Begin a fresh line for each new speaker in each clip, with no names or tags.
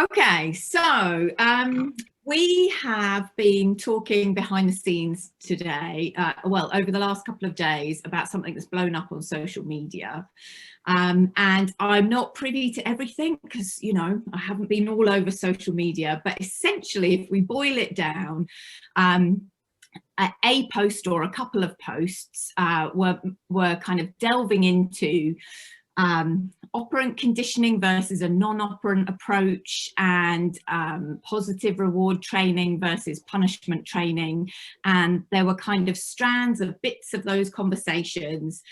Okay, so we have been talking behind the scenes today, well, over the last couple of days, about something that's blown up on social media. And I'm not privy to everything because, you know, I haven't been all over social media, but essentially, if we boil it down, a post or a couple of posts were kind of delving into operant conditioning versus a non-operant approach, and positive reward training versus punishment training. And there were kind of strands of bits of those conversations,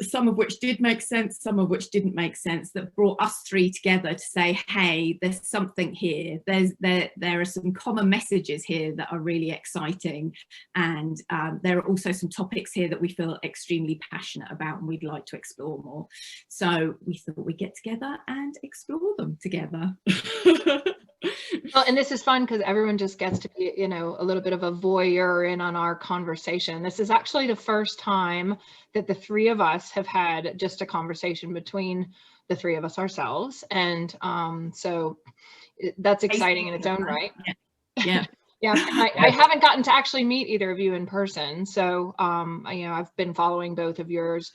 some of which did make sense, some of which didn't make sense, that brought us three together to say, hey, there's something here. There are some common messages here that are really exciting. And there are also some topics here that we feel extremely passionate about and we'd like to explore more. So we thought we'd get together and explore them together.
Well, and this is fun because everyone just gets to be, you know, a little bit of a voyeur in on our conversation. This is actually the first time that the three of us have had just a conversation between the three of us ourselves. And so that's exciting in its own right.
Yeah.
Yeah, I haven't gotten to actually meet either of you in person. So, you know, I've been following both of yours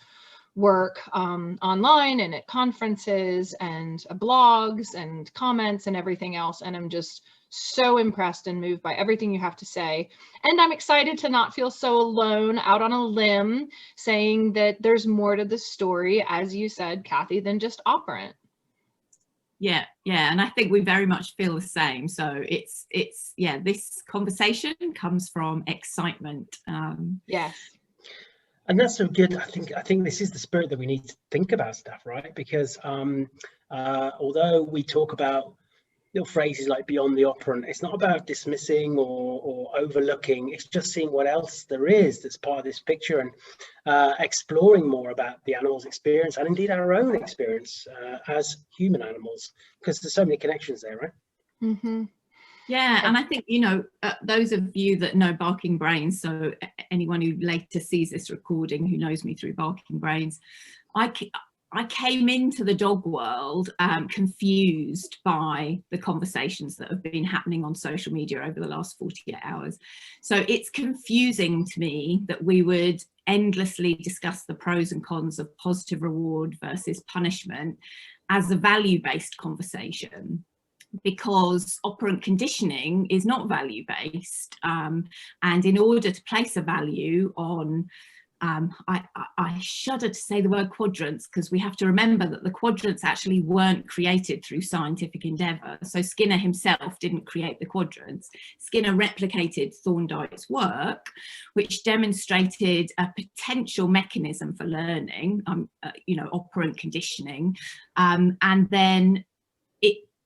work online and at conferences and blogs and comments and everything else. And I'm just so impressed and moved by everything you have to say. And I'm excited to not feel so alone out on a limb saying that there's more to the story, as you said, Kathy, than just operant.
Yeah, and I think we very much feel the same. So it's yeah, this conversation comes from excitement.
Yes.
And that's so good. I think this is the spirit that we need to think about stuff, right? Because although we talk about little phrases like beyond the operant, it's not about dismissing or overlooking. It's just seeing what else there is that's part of this picture, and exploring more about the animal's experience and indeed our own experience as human animals, because there's so many connections there, right?
Mm-hmm.
Yeah, and I think, you know, those of you that know Barking Brains, so anyone who later sees this recording who knows me through Barking Brains, I came into the dog world confused by the conversations that have been happening on social media over the last 48 hours. So it's confusing to me that we would endlessly discuss the pros and cons of positive reward versus punishment as a value-based conversation, because operant conditioning is not value-based, and in order to place a value on, I shudder to say the word quadrants, because we have to remember that the quadrants actually weren't created through scientific endeavour. So Skinner himself didn't create the quadrants. Skinner replicated Thorndike's work, which demonstrated a potential mechanism for learning, you know, operant conditioning, and then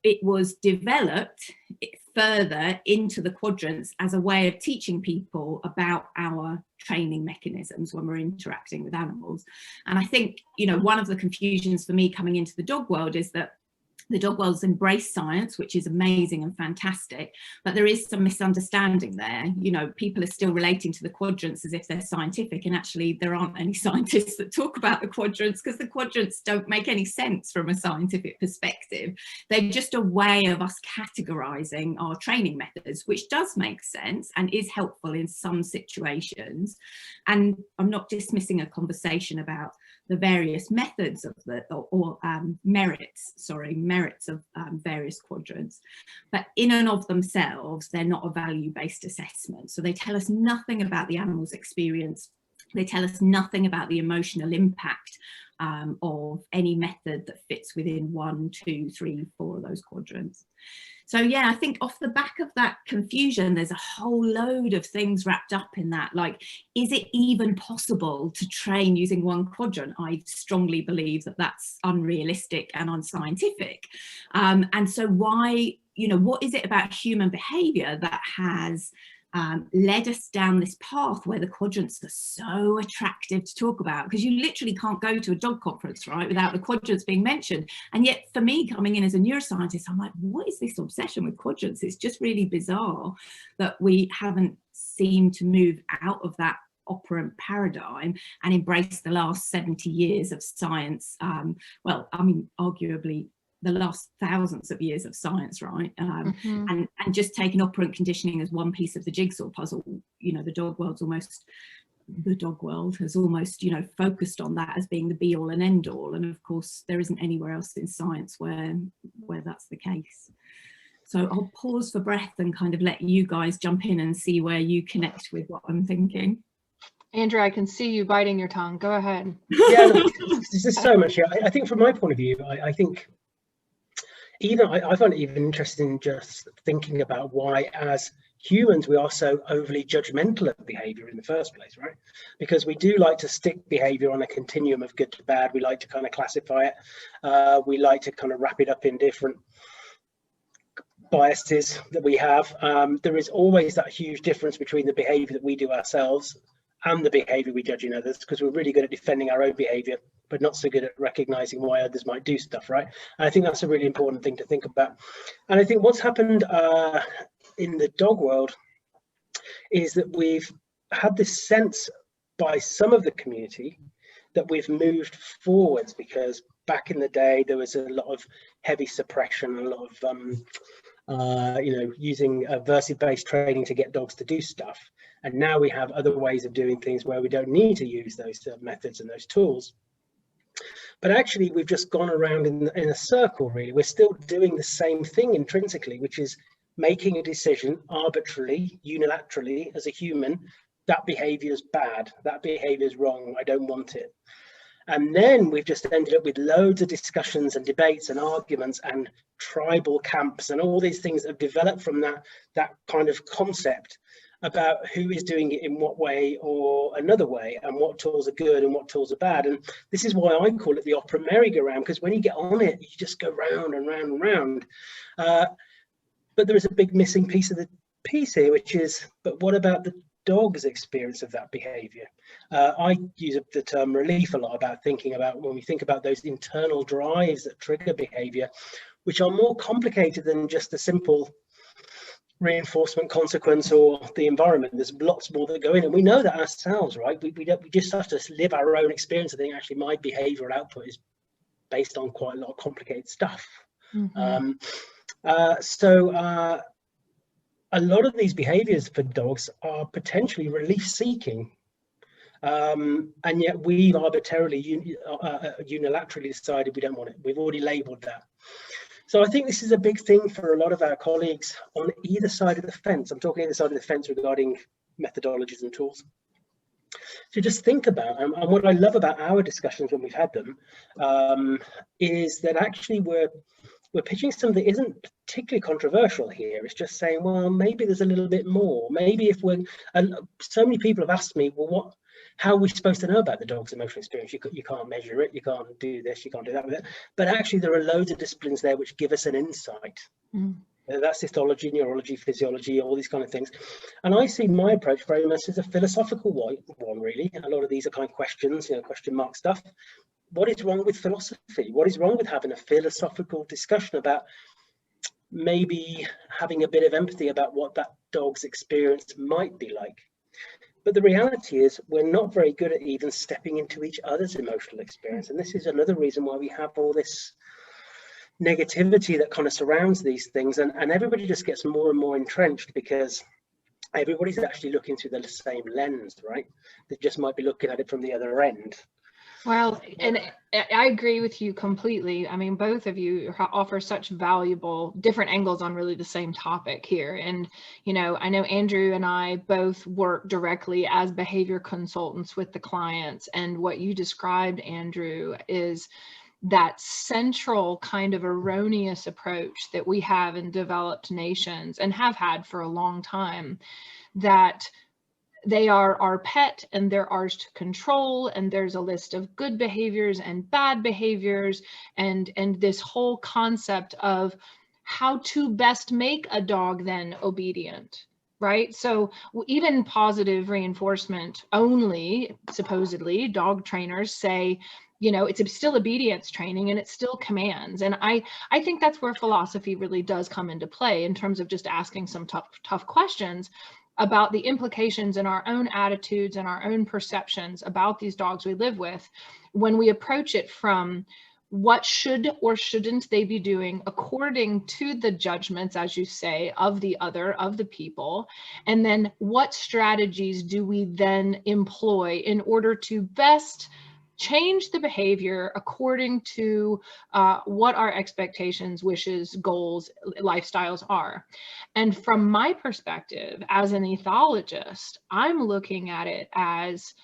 it was developed further into the quadrants as a way of teaching people about our training mechanisms when we're interacting with animals. And I think, you know, one of the confusions for me coming into the dog world is that the dog world's embraced science, which is amazing and fantastic, but there is some misunderstanding there. You know, people are still relating to the quadrants as if they're scientific, and actually there aren't any scientists that talk about the quadrants, because the quadrants don't make any sense from a scientific perspective. They're just a way of us categorizing our training methods, which does make sense and is helpful in some situations. And I'm not dismissing a conversation about the various methods of the merits of various quadrants, but in and of themselves they're not a value-based assessment. So they tell us nothing about the animal's experience, they tell us nothing about the emotional impact of any method that fits within 1, 2, 3, 4 of those quadrants. So yeah, I think off the back of that confusion, there's a whole load of things wrapped up in that. Like, is it even possible to train using one quadrant? I strongly believe that that's unrealistic and unscientific. And so why, you know, what is it about human behavior that has led us down this path where the quadrants are so attractive to talk about? Because you literally can't go to a dog conference, right, without the quadrants being mentioned. And yet for me, coming in as a neuroscientist, I'm like, what is this obsession with quadrants? It's just really bizarre that we haven't seemed to move out of that operant paradigm and embrace the last 70 years of science. Well, I mean, arguably the last thousands of years of science, right? And just taking operant conditioning as one piece of the jigsaw puzzle, you know, the dog world has almost, you know, focused on that as being the be all and end all. And of course, there isn't anywhere else in science where that's the case. So I'll pause for breath and kind of let you guys jump in and see where you connect with what I'm thinking.
Andrew, I can see you biting your tongue. Go ahead.
Yeah, look, there's just so much here. I think from my point of view, I think even I find it even interesting in just thinking about why, as humans, we are so overly judgmental of behavior in the first place, right? Because we do like to stick behavior on a continuum of good to bad. We like to kind of classify it. We like to kind of wrap it up in different biases that we have. There is always that huge difference between the behavior that we do ourselves and the behavior we judge in others, because we're really good at defending our own behavior, but not so good at recognizing why others might do stuff, right? And I think that's a really important thing to think about. And I think what's happened in the dog world is that we've had this sense by some of the community that we've moved forwards, because back in the day there was a lot of heavy suppression, a lot of you know, using aversive-based training to get dogs to do stuff. And now we have other ways of doing things where we don't need to use those methods and those tools. But actually, we've just gone around in a circle, really. We're still doing the same thing intrinsically, which is making a decision arbitrarily, unilaterally, as a human. That behavior is bad. That behavior is wrong. I don't want it. And then we've just ended up with loads of discussions and debates and arguments and tribal camps and all these things that have developed from that kind of concept about who is doing it in what way or another way, and what tools are good and what tools are bad. And this is why I call it the opera merry-go-round, because when you get on it, you just go round and round and round. But there is a big missing piece of the piece here, which is, but what about the dog's experience of that behavior? I use the term relief a lot about thinking about when we think about those internal drives that trigger behavior, which are more complicated than just a simple reinforcement consequence or the environment. There's lots more that go in, and we know that ourselves, right? We just have to live our own experience. I think actually my behavioral output is based on quite a lot of complicated stuff. So a lot of these behaviors for dogs are potentially relief seeking, and yet we've arbitrarily unilaterally decided we don't want it. We've already labeled that. So I think this is a big thing for a lot of our colleagues on either side of the fence. I'm talking either side of the fence regarding methodologies and tools. To just think about, and what I love about our discussions when we've had them, is that actually we're pitching something that isn't particularly controversial here. It's just saying, well, maybe there's a little bit more. Maybe if we're, and so many people have asked me, well, how are we supposed to know about the dog's emotional experience? You can't measure it, you can't do this, you can't do that with it. But actually there are loads of disciplines there which give us an insight. That's histology, neurology, physiology, all these kind of things. And I see my approach very much as a philosophical one, really. A lot of these are kind of questions, you know, question mark stuff. What is wrong with philosophy? What is wrong with having a philosophical discussion about maybe having a bit of empathy about what that dog's experience might be like? But the reality is we're not very good at even stepping into each other's emotional experience. And this is another reason why we have all this negativity that kind of surrounds these things. And everybody just gets more and more entrenched because everybody's actually looking through the same lens, right? They just might be looking at it from the other end.
Well, and I agree with you completely. I mean, both of you offer such valuable different angles on really the same topic here. And, you know, I know Andrew and I both work directly as behavior consultants with the clients. And what you described, Andrew, is that central kind of erroneous approach that we have in developed nations and have had for a long time, that they are our pet and they're ours to control, and there's a list of good behaviors and bad behaviors, and this whole concept of how to best make a dog then obedient, right? So even positive reinforcement only, supposedly, dog trainers say, you know, it's still obedience training and it's still commands. And I think that's where philosophy really does come into play in terms of just asking some tough questions about the implications in our own attitudes and our own perceptions about these dogs we live with when we approach it from what should or shouldn't they be doing according to the judgments, as you say, of the other, of the people? And then what strategies do we then employ in order to best change the behavior according to what our expectations, wishes, goals, lifestyles are? And from my perspective as an ethologist, I'm looking at it as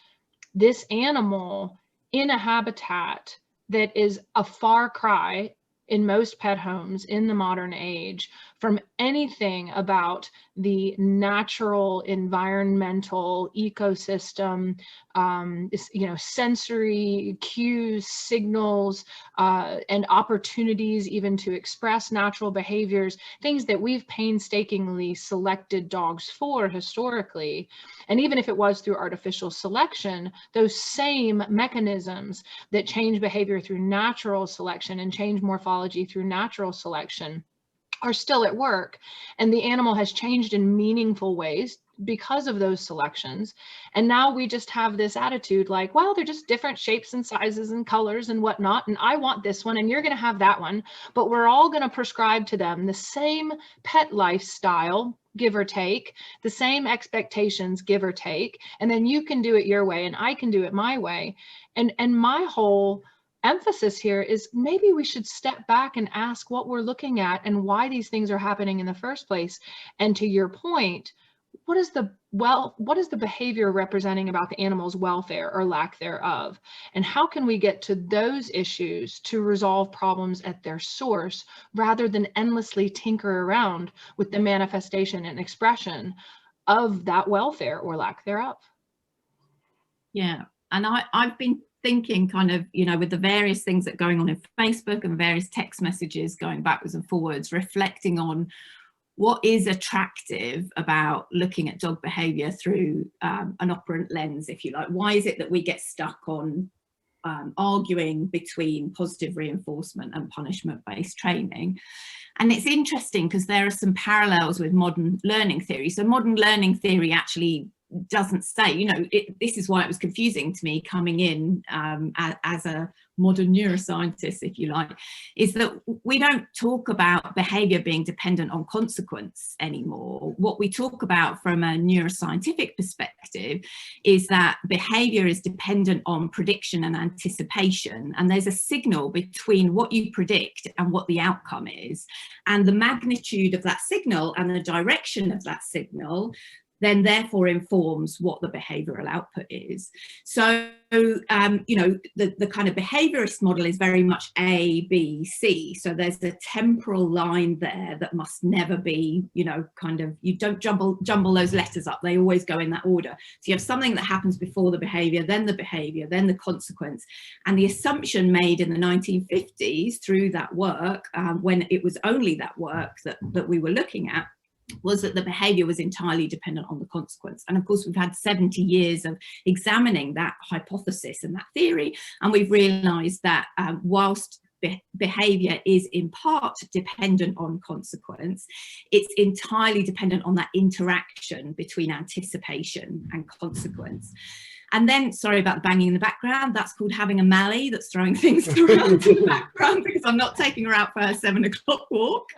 this animal in a habitat that is a far cry in most pet homes in the modern age from anything about the natural environmental ecosystem, sensory cues, signals, and opportunities even to express natural behaviors, things that we've painstakingly selected dogs for historically. And even if it was through artificial selection, those same mechanisms that change behavior through natural selection and change morphology through natural selection are still at work. And the animal has changed in meaningful ways because of those selections. And now we just have this attitude like, well, they're just different shapes and sizes and colors and whatnot. And I want this one and you're going to have that one. But we're all going to prescribe to them the same pet lifestyle, give or take, the same expectations, give or take. And then you can do it your way and I can do it my way. And my whole emphasis here is maybe we should step back and ask what we're looking at and why these things are happening in the first place. And to your point, what is the behavior representing about the animal's welfare or lack thereof? And how can we get to those issues to resolve problems at their source rather than endlessly tinker around with the manifestation and expression of that welfare or lack thereof?
Yeah, and I've been thinking kind of, with the various things that are going on in Facebook and various text messages going backwards and forwards, reflecting on what is attractive about looking at dog behavior through an operant lens, if you like. Why is it that we get stuck on arguing between positive reinforcement and punishment-based training? And it's interesting because there are some parallels with modern learning theory. So modern learning theory actually doesn't say, this is why it was confusing to me coming in as a modern neuroscientist, if you like, is that we don't talk about behavior being dependent on consequence anymore. What we talk about from a neuroscientific perspective is that behavior is dependent on prediction and anticipation, and there's a signal between what you predict and what the outcome is, and the magnitude of that signal and the direction of that signal then therefore informs what the behavioral output is. So, the kind of behaviorist model is very much A, B, C. So there's a temporal line there that must never be, you don't jumble those letters up. They always go in that order. So you have something that happens before the behavior, then the consequence. And the assumption made in the 1950s through that work, when it was only that work that we were looking at, was that the behavior was entirely dependent on the consequence. And of course, we've had 70 years of examining that hypothesis and that theory, and we've realized that whilst behavior is in part dependent on consequence, it's entirely dependent on that interaction between anticipation and consequence. And then, sorry about the banging in the background, that's called having a Mally that's throwing things around in the background because I'm not taking her out for her 7 o'clock walk.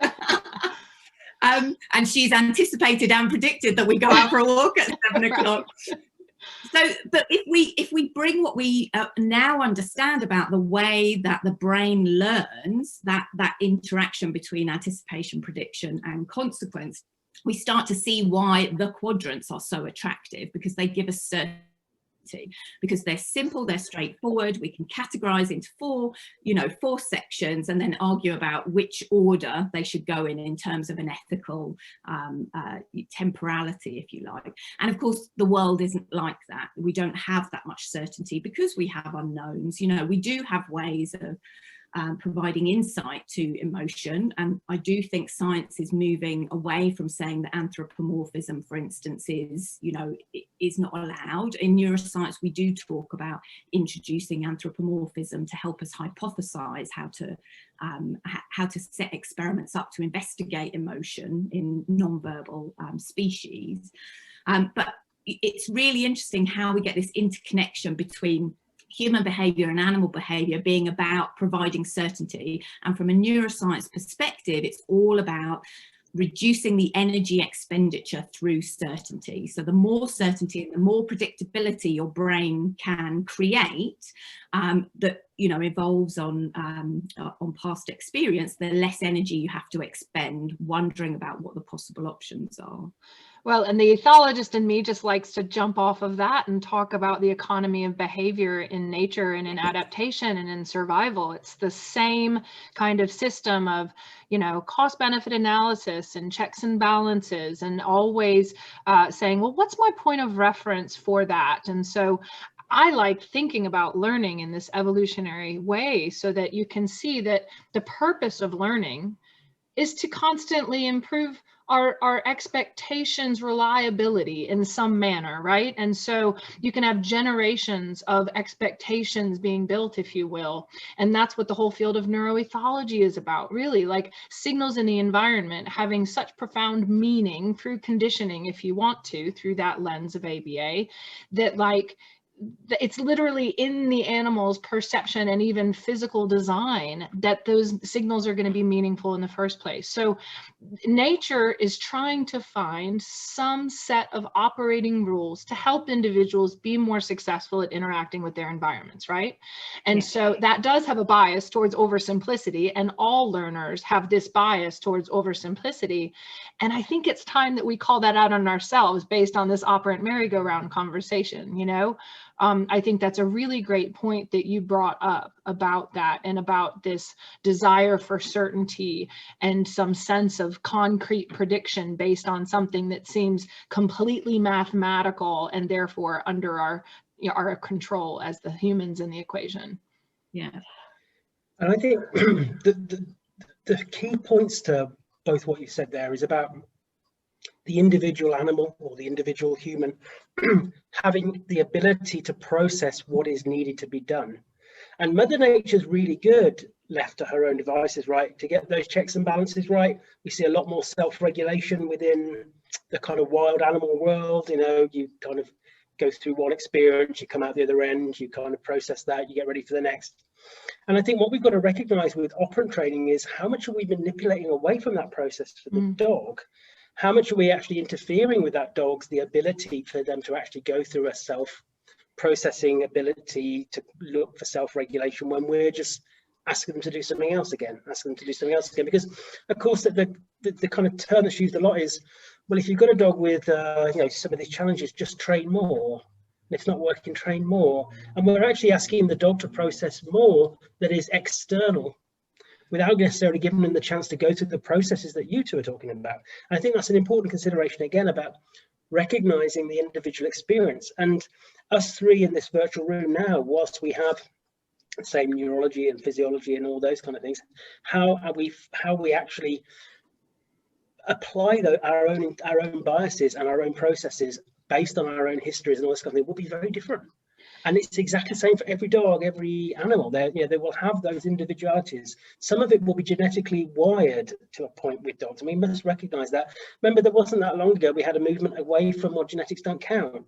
And she's anticipated and predicted that we go out for a walk at 7 o'clock. So, but if we bring what we now understand about the way that the brain learns, that interaction between anticipation, prediction, and consequence, we start to see why the quadrants are so attractive, because they give us certainty. Because they're simple, they're straightforward. We can categorize into four sections and then argue about which order they should go in terms of an ethical temporality, if you like. And of course, the world isn't like that. We don't have that much certainty because we have unknowns. We do have ways of providing insight to emotion, and I do think science is moving away from saying that anthropomorphism, for instance, is not allowed. In neuroscience, we do talk about introducing anthropomorphism to help us hypothesize how to set experiments up to investigate emotion in non-verbal species. But it's really interesting how we get this interconnection between human behavior and animal behavior being about providing certainty. And from a neuroscience perspective, it's all about reducing the energy expenditure through certainty. So the more certainty and the more predictability your brain can create, that, you know, evolves on past experience, the less energy you have to expend wondering about what the possible options are.
Well, and the ethologist in me just likes to jump off of that and talk about the economy of behavior in nature and in adaptation and in survival. It's the same kind of system of, you know, cost benefit analysis and checks and balances, and always saying, well, what's my point of reference for that? And so I like thinking about learning in this evolutionary way, so that you can see that the purpose of learning is to constantly improve our expectations reliability in some manner, right? And so you can have generations of expectations being built, if you will. And that's what the whole field of neuroethology is about, really, like signals in the environment having such profound meaning through conditioning, if you want to, through that lens of ABA, that like it's literally in the animal's perception and even physical design that those signals are going to be meaningful in the first place. So nature is trying to find some set of operating rules to help individuals be more successful at interacting with their environments, right? And so that does have a bias towards oversimplicity, and all learners have this bias towards oversimplicity. And I think it's time that we call that out on ourselves based on this operant merry-go-round conversation, you know? I think that's a really great point that you brought up about that, and about this desire for certainty and some sense of concrete prediction based on something that seems completely mathematical and therefore under our, you know, our control as the humans in the equation.
Yeah.
And I think the key points to both what you said there is about the individual animal or the individual human having the ability to process what is needed to be done. And Mother Nature's really good left to her own devices, right? To get those checks and balances right. We see a lot more self-regulation within the kind of wild animal world. You know, you kind of go through one experience, you come out the other end, you kind of process that, you get ready for the next. And I think what we've got to recognize with operant training is how much are we manipulating away from that process for the dog? How much are we actually interfering with that dog's the ability for them to actually go through a self-processing ability to look for self-regulation when we're just asking them to do something else again, because of course the kind of term that's used a lot is, well, if you've got a dog with you know, some of these challenges, just train more. And if it's not working, train more. And we're actually asking the dog to process more that is external, without necessarily giving them the chance to go through the processes that you two are talking about. And I think that's an important consideration, again, about recognizing the individual experience. And us three in this virtual room now, whilst we have the same neurology and physiology and all those kind of things, how we actually apply our own biases and our own processes based on our own histories and all this kind of thing will be very different. And it's exactly the same for every dog, every animal. They will have those individualities. Some of it will be genetically wired to a point with dogs, and we must recognize that. Remember, there wasn't that long ago we had a movement away from what genetics don't count,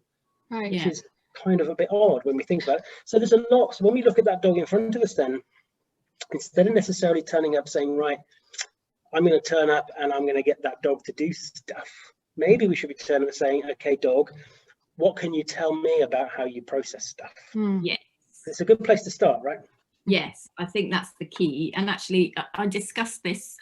Right?
Which is kind of a bit odd when we think about it. So there's a lot. So when we look at that dog in front of us, then instead of necessarily turning up saying, right, I'm going to turn up and I'm going to get that dog to do stuff, maybe we should be turning up saying, okay, dog, what can you tell me about how you process stuff?
Yes.
It's a good place to start, right?
Yes, I think that's the key. And actually, I discussed this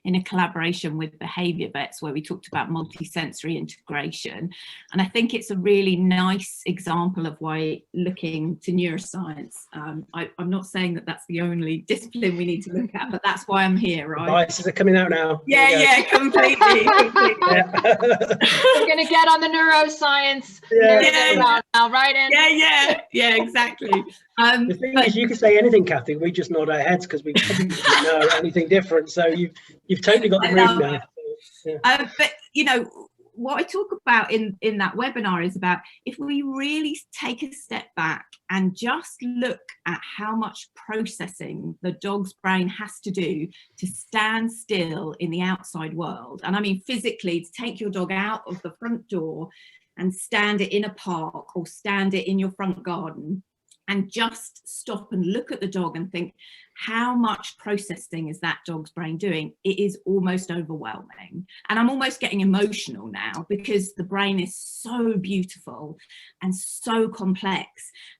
in a collaboration with behaviour vets where we talked about multisensory integration. And I think it's a really nice example of why looking to neuroscience. I'm not saying that that's the only discipline we need to look at, but that's why I'm here, right?
Biases are coming out now.
Yeah, completely.
Yeah.
We're going to get on the neuroscience now, right?
Yeah, exactly.
The thing is, you can say anything, Kathy. We just nod our heads because we probably don't know anything different. So you've totally got the room now. Yeah.
But you know what I talk about in that webinar is about if we really take a step back and just look at how much processing the dog's brain has to do to stand still in the outside world. And I mean physically, to take your dog out of the front door and stand it in a park or stand it in your front garden. and just stop and look at the dog and think, how much processing is that dog's brain doing? It is almost overwhelming. And I'm almost getting emotional now, because the brain is so beautiful and so complex,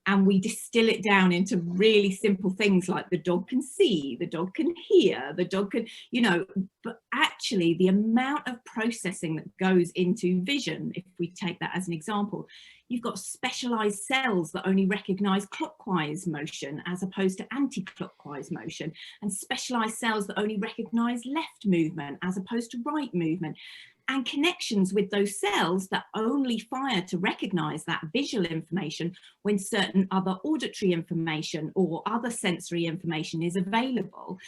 and we distill it down into really simple things like the dog can see, the dog can hear, the dog can, you know, but actually the amount of processing that goes into vision, if we take that as an example, you've got specialized cells that only recognize clockwise motion as opposed to anti-clockwise motion, and specialized cells that only recognize left movement as opposed to right movement, and connections with those cells that only fire to recognize that visual information when certain other auditory information or other sensory information is available.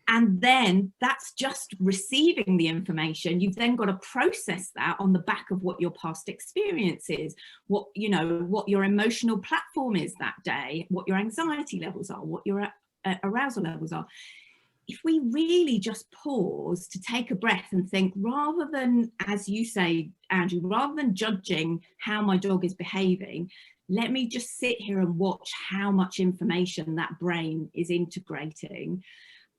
And then that's just receiving the information. You've then got to process that on the back of what your past experience is, what, you know, what your emotional platform is that day, what your anxiety levels are, what your arousal levels are. If we really just pause to take a breath and think, rather than, as you say, Andrew, rather than judging how my dog is behaving, let me just sit here and watch how much information that brain is integrating.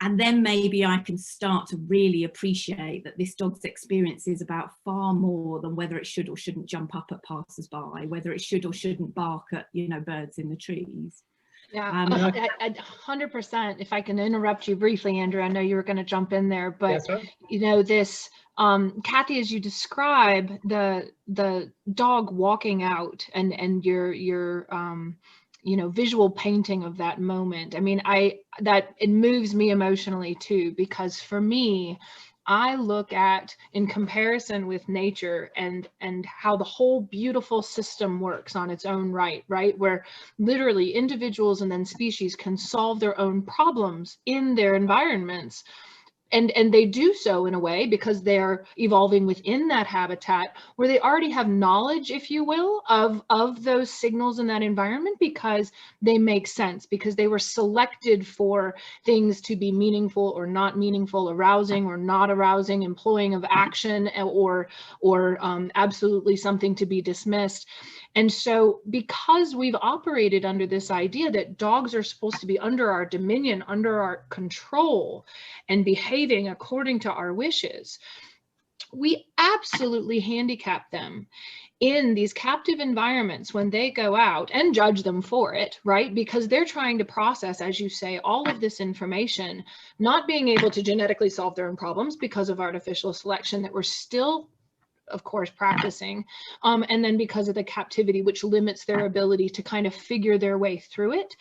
And then maybe I can start to really appreciate that this dog's experience is about far more than whether it should or shouldn't jump up at passers-by, whether it should or shouldn't bark at, you know, birds in the trees.
Yeah, 100%. If I can interrupt you briefly, Andrew, I know you were going to jump in there, but you know, this, Kathy, as you describe the dog walking out and your you know, visual painting of that moment. I mean, that it moves me emotionally too, because for me, I look at, in comparison with nature and how the whole beautiful system works on its own right, where literally individuals and then species can solve their own problems in their environments. And they do so in a way because they're evolving within that habitat where they already have knowledge, if you will, of those signals in that environment, because they make sense, because they were selected for things to be meaningful or not meaningful, arousing or not arousing, employing of action, or absolutely something to be dismissed. And so because we've operated under this idea that dogs are supposed to be under our dominion, under our control, and behaving according to our wishes, we absolutely handicap them in these captive environments when they go out, and judge them for it, right? Because they're trying to process, as you say, all of this information, not being able to genetically solve their own problems because of artificial selection that we're still, of course, practicing, and then because of the captivity, which limits their ability to kind of figure their way through it.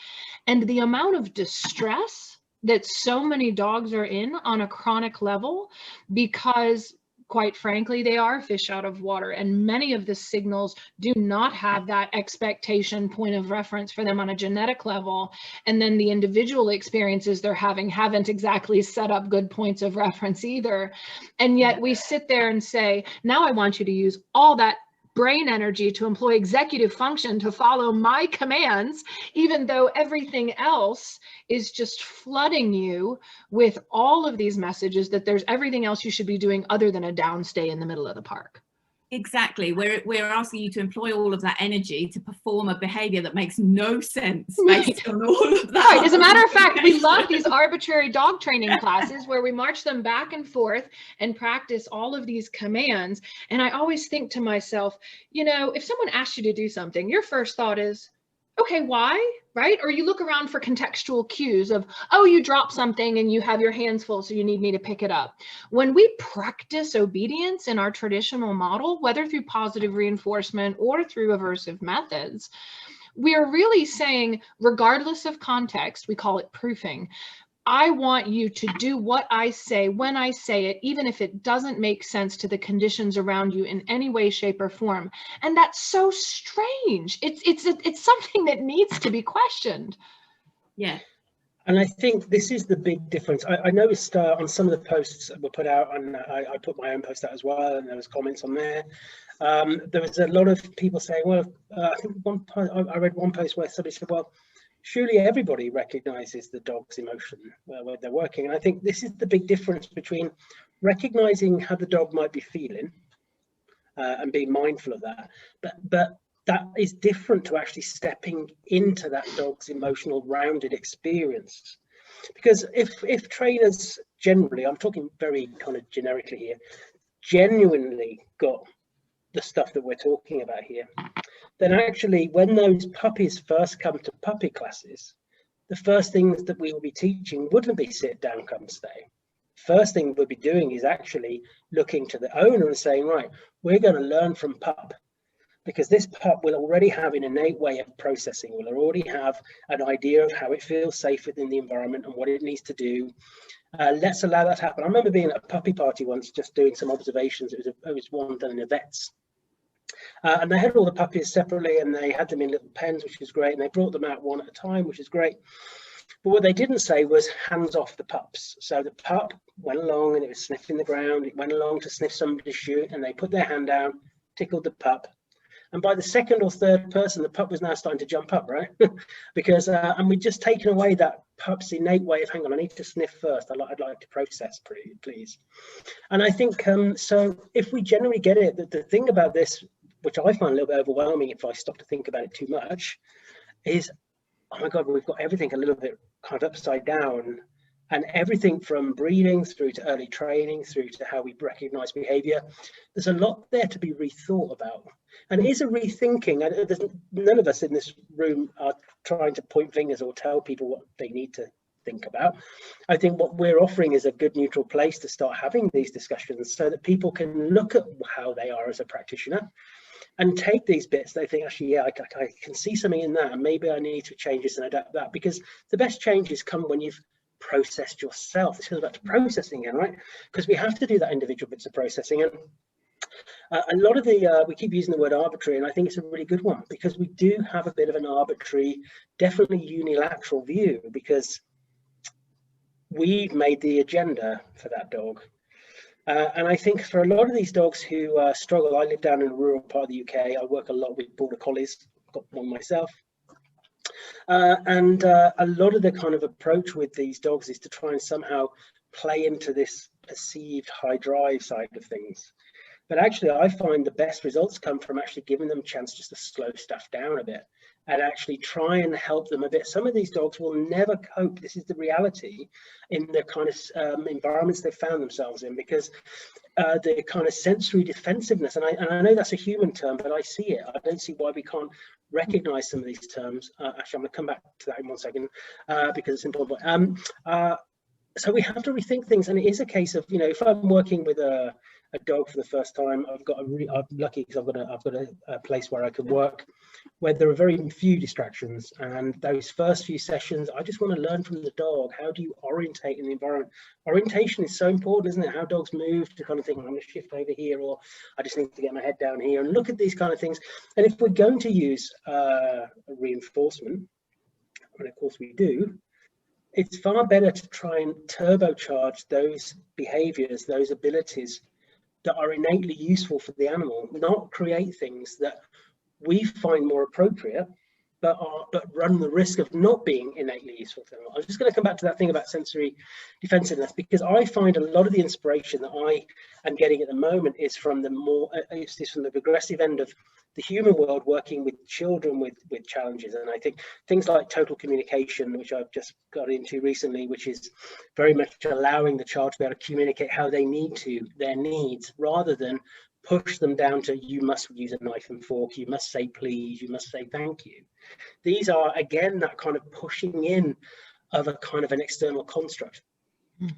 And the amount of distress that so many dogs are in on a chronic level, because quite frankly, they are fish out of water, and many of the signals do not have that expectation point of reference for them on a genetic level. And then the individual experiences they're having haven't exactly set up good points of reference either. And yet we sit there and say, now I want you to use all that brain energy to employ executive function to follow my commands, even though everything else is just flooding you with all of these messages that there's everything else you should be doing other than a downstay in the middle of the park.
Exactly. We're asking you to employ all of that energy to perform a behavior that makes no sense based on all of that.
Right. As a matter of fact, we love these arbitrary dog training classes where we march them back and forth and practice all of these commands. And I always think to myself, you know, if someone asks you to do something, your first thought is, okay, why? Right? Or you look around for contextual cues of, oh, you dropped something and you have your hands full, so you need me to pick it up. When we practice obedience in our traditional model, whether through positive reinforcement or through aversive methods, we are really saying, regardless of context, we call it proofing, I want you to do what I say when I say it, even if it doesn't make sense to the conditions around you in any way, shape, or form. And that's so strange. It's something that needs to be questioned.
Yeah.
And I think this is the big difference. I noticed on some of the posts that were put out, and I put my own post out as well, and there was comments on there. There was a lot of people saying, well, I think I read one post where somebody said, well, surely everybody recognizes the dog's emotion when they're working. And I think this is the big difference between recognizing how the dog might be feeling and being mindful of that, but that is different to actually stepping into that dog's emotional rounded experience. Because if trainers generally, I'm talking very kind of generically here, genuinely got the stuff that we're talking about here, then actually when those puppies first come to puppy classes, the first things that we will be teaching wouldn't be sit down, come stay. First thing we'll be doing is actually looking to the owner and saying, right, we're going to learn from pup, because this pup will already have an innate way of processing, will already have an idea of how it feels safe within the environment and what it needs to do. Let's allow that to happen. I remember being at a puppy party once, just doing some observations. It was one done in a vet's. And they had all the puppies separately, and they had them in little pens, which was great. And they brought them out one at a time, which is great. But what they didn't say was hands off the pups. So the pup went along and it was sniffing the ground. It went along to sniff somebody's shoe, and they put their hand down, tickled the pup. And by the second or third person, the pup was now starting to jump up, right? Because, and we'd just taken away that pup's innate way of, hang on, I need to sniff first. I'd like to process, please. And I think, so if we generally get it, the thing about this, which I find a little bit overwhelming if I stop to think about it too much, is, oh my God, we've got everything a little bit kind of upside down. And everything from breeding through to early training, through to how we recognize behavior, there's a lot there to be rethought about. And it is a rethinking. None of us in this room are trying to point fingers or tell people what they need to think about. I think what we're offering is a good neutral place to start having these discussions so that people can look at how they are as a practitioner and take these bits. They think, actually, yeah, I can see something in that, and maybe I need to change this and adapt that, because the best changes come when you've processed yourself. This goes back to processing again, right? Because we have to do that individual bits of processing. And a lot of we keep using the word arbitrary, and I think it's a really good one, because we do have a bit of an arbitrary, definitely unilateral view, because we've made the agenda for that dog. And I think for a lot of these dogs who struggle, I live down in a rural part of the UK. I work a lot with border collies. I've got one myself. And a lot of the kind of approach with these dogs is to try and somehow play into this perceived high drive side of things. But actually, I find the best results come from actually giving them a chance just to slow stuff down a bit and actually try and help them a bit. Some of these dogs will never cope. This is the reality in the kind of environments they've found themselves in, because the kind of sensory defensiveness, and I know that's a human term, but I see it. I don't see why we can't recognize some of these terms. Actually, I'm going to come back to that in 1 second because it's important. So we have to rethink things, and it is a case of, you know, if I'm working with a dog for the first time, I'm lucky because I've got a place where I can work where there are very few distractions, and those first few sessions I just want to learn from the dog. How do you orientate in the environment? Orientation is so important, isn't it? How dogs move, to kind of think, I'm going to shift over here, or I just need to get my head down here, and look at these kind of things. And if we're going to use reinforcement, and of course we do, it's far better to try and turbocharge those behaviors, those abilities that are innately useful for the animal, not create things that we find more appropriate, but run the risk of not being innately useful to them. I'm just going to come back to that thing about sensory defensiveness, because I find a lot of the inspiration that I am getting at the moment is from the from the progressive end of the human world, working with children with challenges. And I think things like total communication, which I've just got into recently, which is very much allowing the child to be able to communicate how they need to, their needs, rather than push them down to, you must use a knife and fork, you must say please, you must say thank you. These are, again, that kind of pushing in of a kind of an external construct.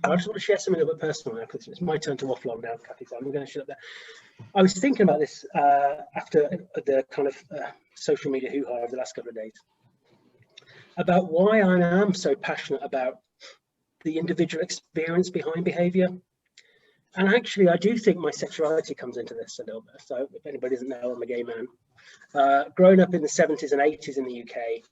I just want to share something a little bit personal now, because it's my turn to waffle on now, Kathy, so I'm going to shut up there. I was thinking about this after the kind of social media hoo-ha over the last couple of days, about why I am so passionate about the individual experience behind behaviour. And actually, I do think my sexuality comes into this a little bit. So if anybody doesn't know, I'm a gay man. Growing up in the 70s and 80s in the UK,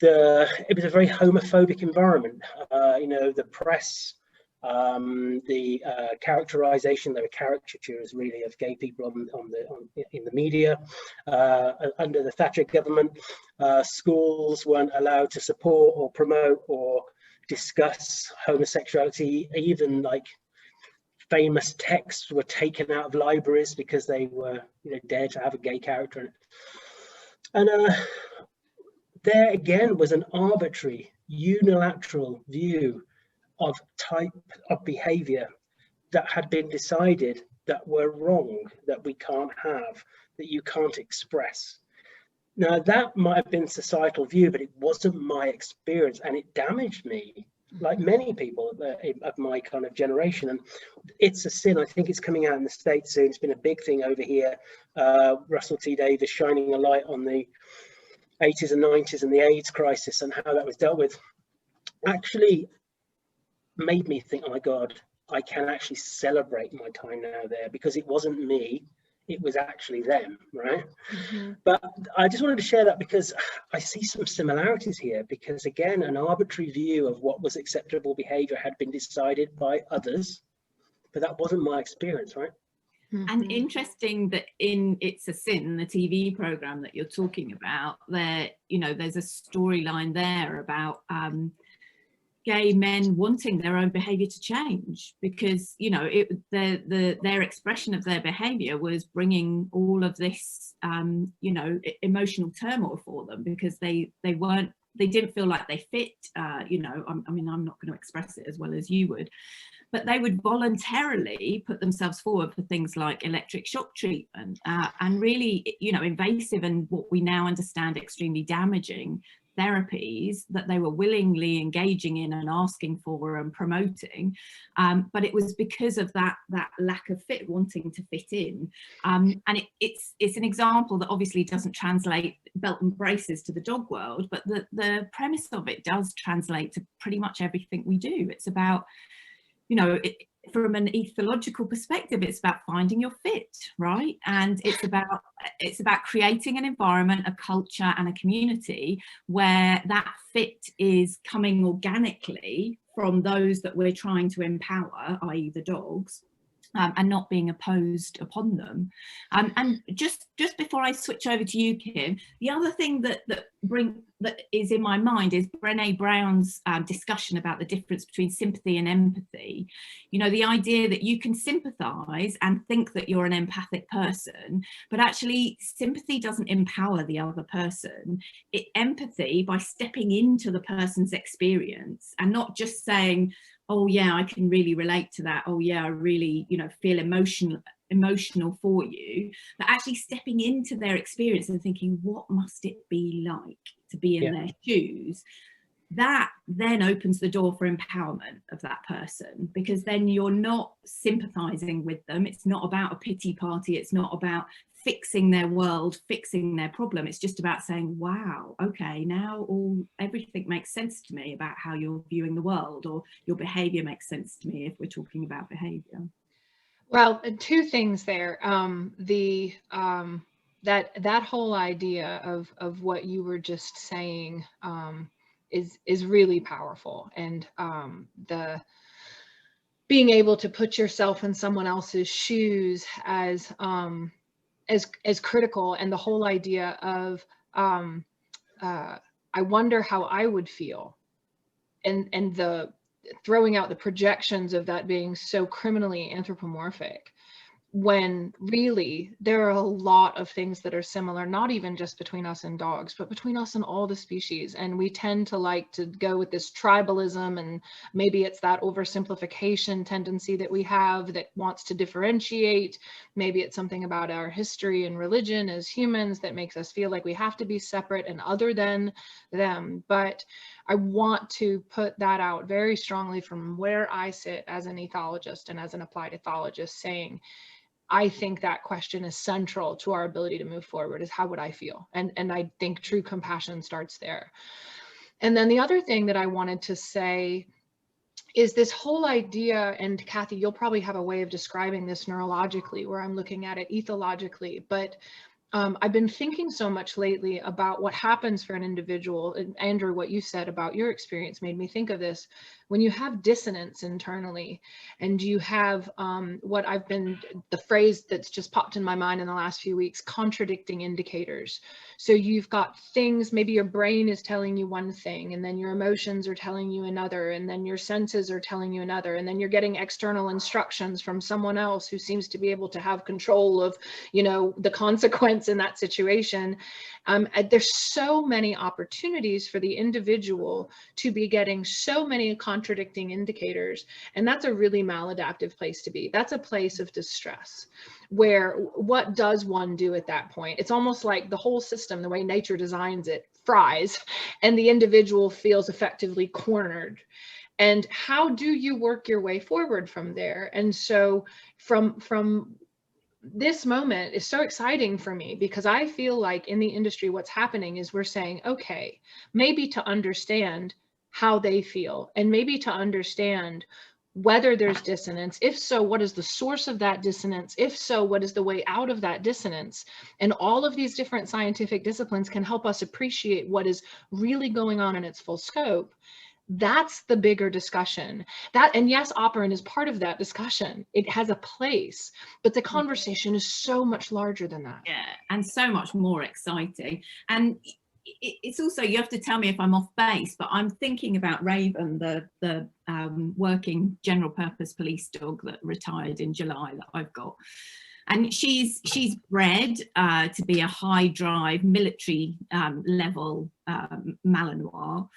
it was a very homophobic environment. You know, the press, the characterization, there were caricatures really of gay people in the media. Under the Thatcher government, schools weren't allowed to support or promote or discuss homosexuality. Even like famous texts were taken out of libraries because they were, you know, dared to have a gay character in it. And there again was an arbitrary, unilateral view of type of behavior that had been decided that were wrong, that we can't have, that you can't express. Now, that might have been societal view, but it wasn't my experience, and it damaged me, like many people of my kind of generation. And it's a sin. I think it's coming out in the States soon. It's been a big thing over here. Russell T. Davies shining a light on the 80s and 90s and the AIDS crisis and how that was dealt with, actually made me think, oh my God, I can actually celebrate my time now there, because it wasn't me, it was actually them, right? Mm-hmm. But I just wanted to share that because I see some similarities here, because again, an arbitrary view of what was acceptable behavior had been decided by others, but that wasn't my experience, right?
Mm-hmm. And interesting that in It's a Sin, the TV program that you're talking about, there, you know, there's a storyline there about gay men wanting their own behavior to change, because, you know, their expression of their behavior was bringing all of this, you know, emotional turmoil for them, because they didn't feel like they fit, you know, I mean, I'm not going to express it as well as you would, but they would voluntarily put themselves forward for things like electric shock treatment, and really, you know, invasive and what we now understand extremely damaging therapies that they were willingly engaging in and asking for and promoting, but it was because of that lack of fit, wanting to fit in, and it's an example that obviously doesn't translate belt and braces to the dog world, but the premise of it does translate to pretty much everything we do. It's about, you know, from an ethological perspective, it's about finding your fit, right? And it's about creating an environment, a culture and a community where that fit is coming organically from those that we're trying to empower, i.e. the dogs, and not being imposed upon them. And just before I switch over to you, Kim, the other thing that is in my mind is Brené Brown's discussion about the difference between sympathy and empathy. You know, the idea that you can sympathize and think that you're an empathic person, but actually sympathy doesn't empower the other person. Empathy, by stepping into the person's experience and not just saying, oh yeah, I can really relate to that, oh yeah, I really, you know, feel emotional for you, but actually stepping into their experience and thinking, what must it be like to be in their shoes? That then opens the door for empowerment of that person, because then you're not sympathizing with them. It's not about a pity party. It's not about fixing their world, fixing their problem. It's just about saying, wow, okay, now everything makes sense to me about how you're viewing the world, or your behavior makes sense to me if we're talking about behavior.
Well, two things there. That whole idea of what you were just saying is really powerful, and the being able to put yourself in someone else's shoes as critical, and the whole idea of I wonder how I would feel, and the throwing out the projections of that being so criminally anthropomorphic, when really there are a lot of things that are similar, not even just between us and dogs, but between us and all the species. And we tend to like to go with this tribalism, and maybe it's that oversimplification tendency that we have that wants to differentiate. Maybe it's something about our history and religion as humans that makes us feel like we have to be separate and other than them. But I want to put that out very strongly from where I sit as an ethologist and as an applied ethologist, saying, I think that question is central to our ability to move forward, is how would I feel? And I think true compassion starts there. And then the other thing that I wanted to say is this whole idea, and Kathy, you'll probably have a way of describing this neurologically, where I'm looking at it ethologically, but I've been thinking so much lately about what happens for an individual. And Andrew, what you said about your experience made me think of this. when you have dissonance internally, and you have the phrase that's just popped in my mind in the last few weeks, contradicting indicators. So you've got things, maybe your brain is telling you one thing, and then your emotions are telling you another, and then your senses are telling you another, and then you're getting external instructions from someone else who seems to be able to have control of, you know, the consequence in that situation. There's so many opportunities for the individual to be getting so many contradicting indicators, and that's a really maladaptive place to be. That's a place of distress, where what does one do at that point? It's almost like the whole system, the way nature designs it, fries, and the individual feels effectively cornered. And how do you work your way forward from there? And so from this moment is so exciting for me, because I feel like in the industry, what's happening is we're saying, okay, maybe to understand how they feel, and maybe to understand whether there's dissonance. If so, what is the source of that dissonance? If so, what is the way out of that dissonance? And all of these different scientific disciplines can help us appreciate what is really going on in its full scope. That's the bigger discussion. And yes, Operant is part of that discussion. It has a place, but the conversation is so much larger than that.
Yeah, and so much more exciting. And it's also, you have to tell me if I'm off base, but I'm thinking about Raven, the working general purpose police dog that retired in July that I've got. And she's bred to be a high drive military level Malinois.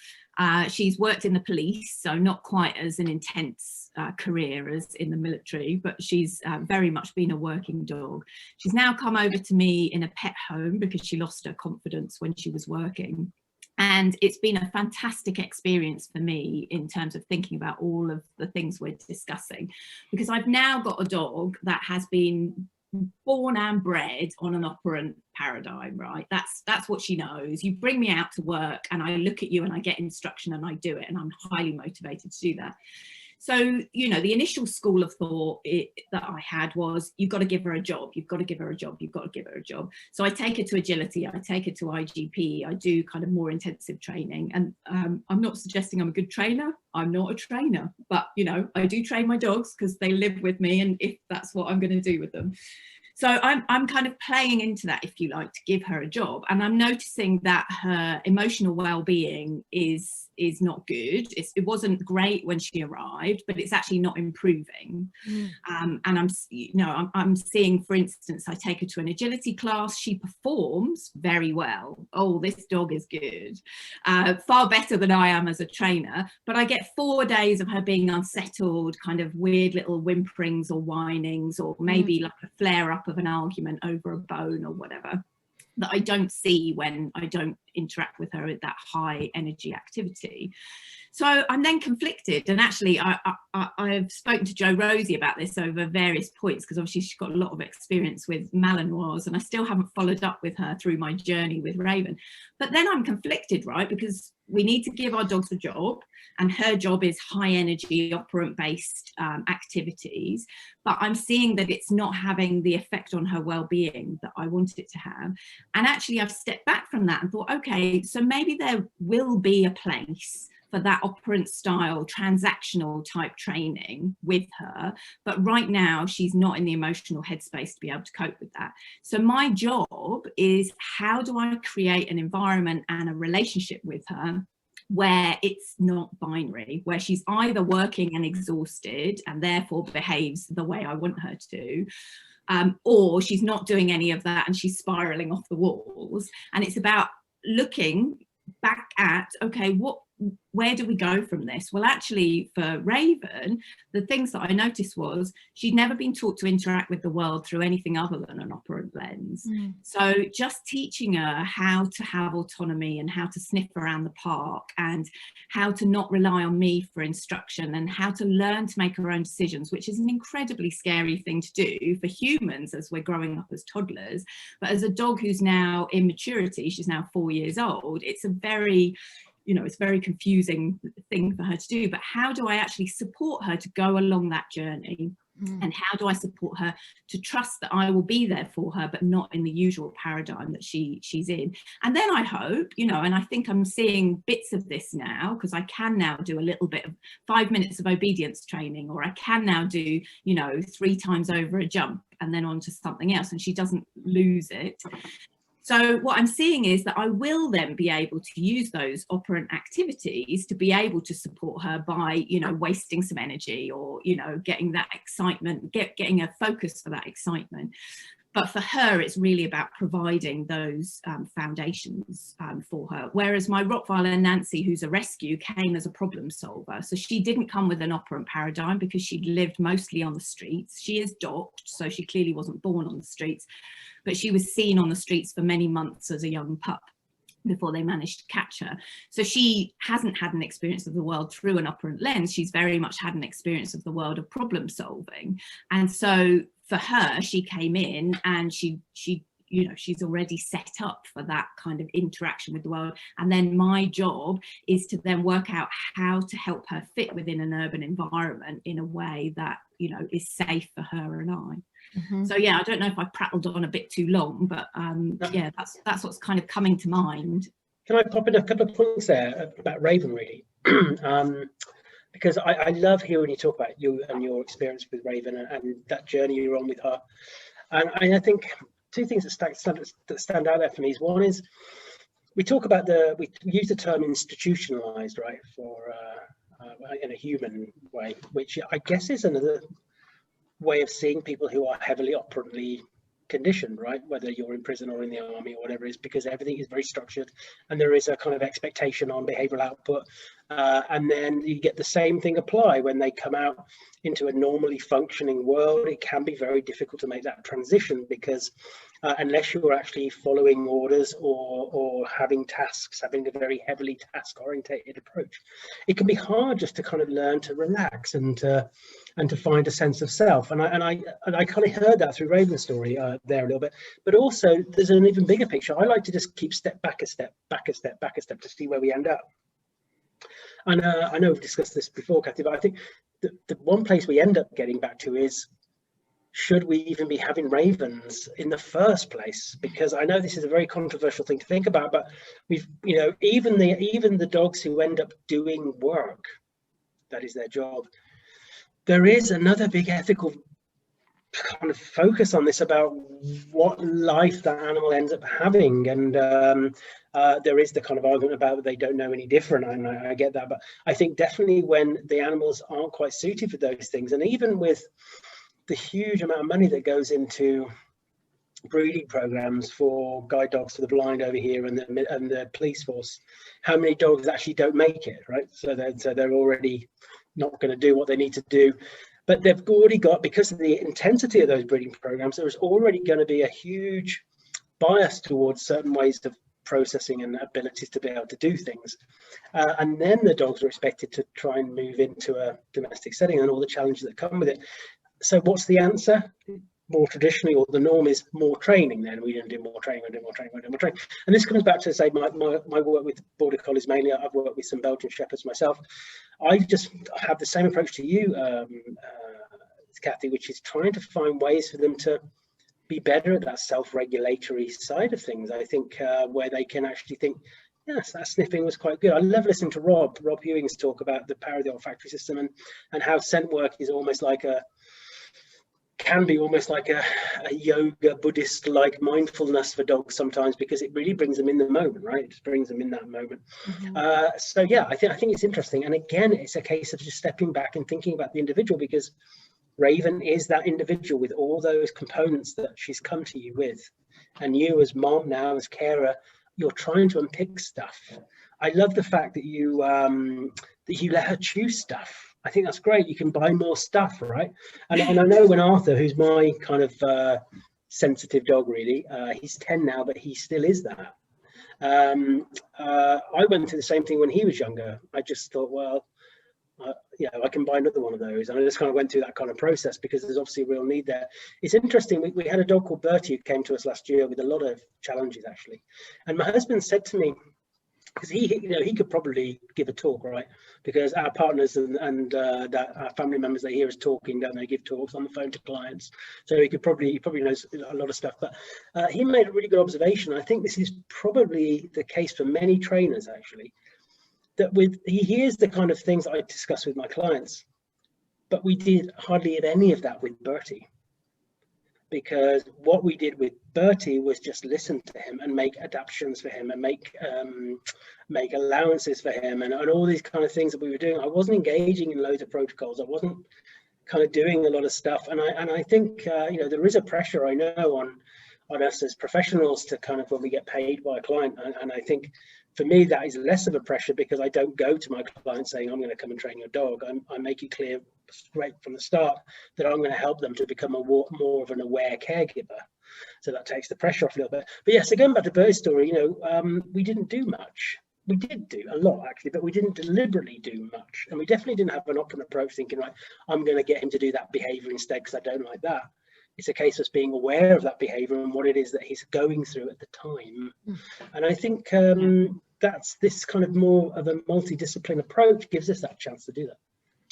She's worked in the police, so not quite as an intense career as in the military, but she's very much been a working dog. She's now come over to me in a pet home because she lost her confidence when she was working. And it's been a fantastic experience for me in terms of thinking about all of the things we're discussing, because I've now got a dog that has been born and bred on an operant paradigm, right? That's what she knows. You bring me out to work and I look at you and I get instruction and I do it, and I'm highly motivated to do that. So, you know, the initial school of thought that I had was, you've got to give her a job, you've got to give her a job, you've got to give her a job. So I take her to agility, I take her to IGP, I do kind of more intensive training. And I'm not suggesting I'm a good trainer, I'm not a trainer, but, you know, I do train my dogs because they live with me, and if that's what I'm going to do with them. So I'm kind of playing into that, if you like, to give her a job. And I'm noticing that her emotional well-being is not good. It wasn't great when she arrived, but it's actually not improving. And I'm seeing, for instance, I take her to an agility class. She performs very well. Oh, this dog is good. Far better than I am as a trainer. But I get 4 days of her being unsettled, kind of weird little whimperings or whinings, or maybe like a flare up of an argument over a bone or whatever, that I don't see when I don't interact with her at that high energy activity. So I'm then conflicted, and actually I've spoken to Jo Rosie about this over various points, because obviously she's got a lot of experience with Malinois, and I still haven't followed up with her through my journey with Raven. But then I'm conflicted, right, because we need to give our dogs a job, and her job is high energy operant based activities, but I'm seeing that it's not having the effect on her well-being that I wanted it to have. And actually I've stepped back from that and thought, okay, so maybe there will be a place for that operant style transactional type training with her, but right now she's not in the emotional headspace to be able to cope with that. So my job is, how do I create an environment and a relationship with her where it's not binary, where she's either working and exhausted and therefore behaves the way I want her to, or she's not doing any of that and she's spiraling off the walls. And it's about looking back at, okay, where do we go from this? Well, actually for Raven, the things that I noticed was she'd never been taught to interact with the world through anything other than an operant lens. So just teaching her how to have autonomy and how to sniff around the park and how to not rely on me for instruction and how to learn to make her own decisions, which is an incredibly scary thing to do for humans as we're growing up as toddlers. But as a dog who's now in maturity, she's now 4 years old, it's a very, it's a very confusing thing for her to do. But how do I actually support her to go along that journey And how do I support her to trust that I will be there for her, but not in the usual paradigm that she's in? And then I hope, you know, and I think I'm seeing bits of this now, because I can now do a little bit of 5 minutes of obedience training, or I can now do, you know, 3 times over a jump and then on to something else, and she doesn't lose it. So what I'm seeing is that I will then be able to use those operant activities to be able to support her by, you know, wasting some energy, or, you know, getting that excitement, getting a focus for that excitement. But for her, it's really about providing those foundations for her. Whereas my Rottweiler Nancy, who's a rescue, came as a problem solver. So she didn't come with an operant paradigm because she'd lived mostly on the streets. She is docked, so she clearly wasn't born on the streets, but she was seen on the streets for many months as a young pup before they managed to catch her. So she hasn't had an experience of the world through an operant lens. She's very much had an experience of the world of problem solving. And so for her, she came in and she you know, she's already set up for that kind of interaction with the world. And then my job is to then work out how to help her fit within an urban environment in a way that, you know, is safe for her and I. So yeah, I don't know if I prattled on a bit too long, but yeah, that's what's kind of coming to mind.
Can I pop in a couple of points there about Raven, really? Because I love hearing you talk about you and your experience with Raven and that journey you're on with her. And I think 2 things that stand out there for me is, one is we talk about we use the term institutionalized, right, for in a human way, which I guess is another way of seeing people who are heavily operantly conditioned, right, whether you're in prison or in the army or whatever it is, because everything is very structured and there is a kind of expectation on behavioral output, and then you get the same thing apply when they come out into a normally functioning world. It can be very difficult to make that transition because unless you're actually following orders or having tasks, having a very heavily task orientated approach, it can be hard just to kind of learn to relax and to find a sense of self. And I kind of heard that through Raven's story there a little bit, but also there's an even bigger picture. I like to just keep step back a step to see where we end up. And I know we've discussed this before, Kathy, but I think the one place we end up getting back to is, should we even be having ravens in the first place? Because I know this is a very controversial thing to think about, but we've, you know, even the dogs who end up doing work, that is their job, there is another big ethical kind of focus on this about what life that animal ends up having. And there is the kind of argument about they don't know any different, and I get that, but I think definitely when the animals aren't quite suited for those things, and even with the huge amount of money that goes into breeding programs for guide dogs for the blind over here and the police force, how many dogs actually don't make it, right? So they're already not going to do what they need to do. But they've already got, because of the intensity of those breeding programs, there's already going to be a huge bias towards certain ways of processing and abilities to be able to do things. And then the dogs are expected to try and move into a domestic setting and all the challenges that come with it. So what's the answer? More traditionally, or the norm is more training. Then we didn't do more training, we do more training, we do more training. And this comes back to, say, my work with Border Collies mainly. I've worked with some Belgian Shepherds myself. I just have the same approach to you, Kathy, which is trying to find ways for them to be better at that self-regulatory side of things. I think where they can actually think, yes, that sniffing was quite good. I love listening to Rob Ewing's talk about the power of the olfactory system and how scent work is almost like can be almost like a yoga Buddhist like mindfulness for dogs sometimes, because it really brings them in the moment, right? It just brings them in that moment. So yeah, I think it's interesting. And again, it's a case of just stepping back and thinking about the individual, because Raven is that individual with all those components that she's come to you with. And you as mom now, as carer, you're trying to unpick stuff. I love the fact that you let her choose stuff. I think that's great. You can buy more stuff, right? And I know when Arthur, who's my kind of sensitive dog, really, he's 10 now, but he still is that. I went through the same thing when he was younger. I just thought, well, yeah, I can buy another one of those. And I just kind of went through that kind of process because there's obviously a real need there. It's interesting. We had a dog called Bertie who came to us last year with a lot of challenges, actually. And my husband said to me, because he could probably give a talk, right? Because our partners and that our family members, they hear us talking, don't they? Give talks on the phone to clients, so he probably knows a lot of stuff. But he made a really good observation. I think this is probably the case for many trainers, actually, that he hears the kind of things I discuss with my clients, but we did hardly any of that with Bertie. Because what we did with Bertie was just listen to him and make adaptations for him and make allowances for him and all these kind of things that we were doing. I wasn't engaging in loads of protocols. I wasn't kind of doing a lot of stuff. And I think there is a pressure, I know, on us as professionals to kind of, when we get paid by a client. And I think for me that is less of a pressure, because I don't go to my client saying I'm going to come and train your dog. I make it clear straight from the start that I'm going to help them to become more of an aware caregiver. So that takes the pressure off a little bit. But yeah, so going back to Bert's story, we didn't do much. We did do a lot, actually, but we didn't deliberately do much. And we definitely didn't have an operant approach thinking, right, I'm going to get him to do that behavior instead because I don't like that. It's a case of us being aware of that behavior and what it is that he's going through at the time. And I think that's this kind of more of a multidiscipline approach gives us that chance to do that.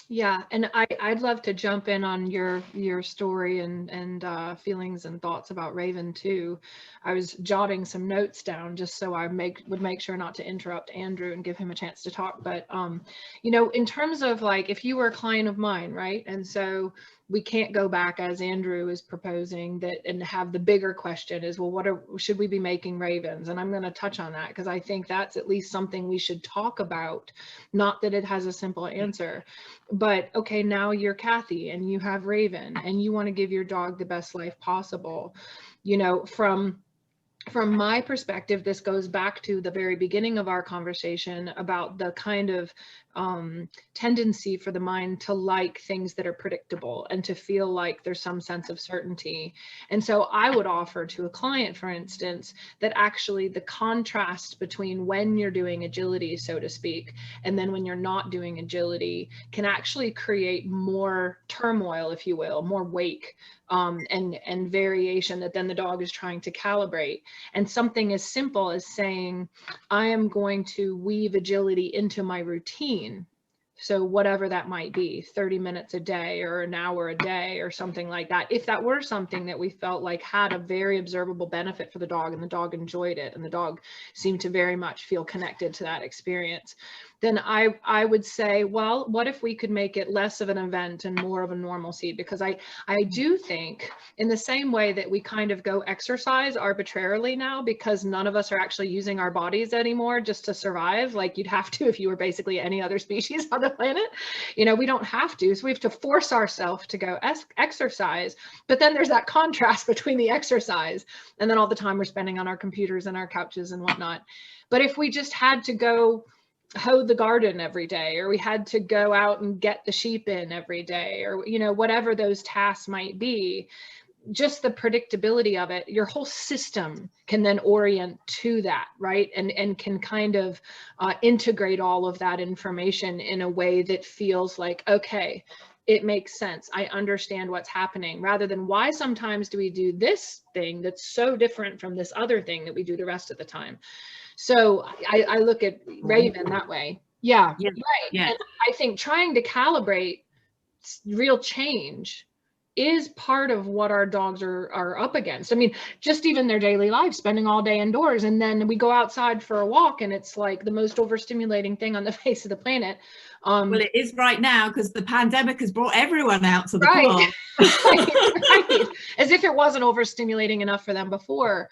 Yeah, and I'd love to jump in on your story and feelings and thoughts about Raven too. I was jotting some notes down just so I would make sure not to interrupt Andrew and give him a chance to talk. But in terms of, like, if you were a client of mine, right, and so we can't go back, as Andrew is proposing, that and have the bigger question is, well, should we be making Ravens? And I'm going to touch on that because I think that's at least something we should talk about. Not that it has a simple answer, but okay, now you're Kathy and you have Raven and you want to give your dog the best life possible. From my perspective, this goes back to the very beginning of our conversation about the kind of tendency for the mind to like things that are predictable and to feel like there's some sense of certainty. And so I would offer to a client, for instance, that actually the contrast between when you're doing agility, so to speak, and then when you're not doing agility can actually create more turmoil, if you will, more wake and variation that then the dog is trying to calibrate. And something as simple as saying, I am going to weave agility into my routine. So whatever that might be, 30 minutes a day or an hour a day or something like that. If that were something that we felt like had a very observable benefit for the dog and the dog enjoyed it and the dog seemed to very much feel connected to that experience, then I would say, well, what if we could make it less of an event and more of a normalcy? Because I do think, in the same way that we kind of go exercise arbitrarily now because none of us are actually using our bodies anymore just to survive, like you'd have to if you were basically any other species on the planet. We don't have to, so we have to force ourselves to go exercise. But then there's that contrast between the exercise and then all the time we're spending on our computers and our couches and whatnot. But if we just had to go hoe the garden every day, or we had to go out and get the sheep in every day, or whatever those tasks might be, just the predictability of it, your whole system can then orient to that, right? And can kind of integrate all of that information in a way that feels like, okay, it makes sense. I understand what's happening, rather than why sometimes do we do this thing that's so different from this other thing that we do the rest of the time. So I look at Raven that way. Yeah, right. Yeah. And I think trying to calibrate real change is part of what our dogs are up against. I mean, just even their daily life, spending all day indoors, and then we go outside for a walk and it's like the most overstimulating thing on the face of the planet.
Well, it is right now because the pandemic has brought everyone out to the park.
Right. As if it wasn't overstimulating enough for them before.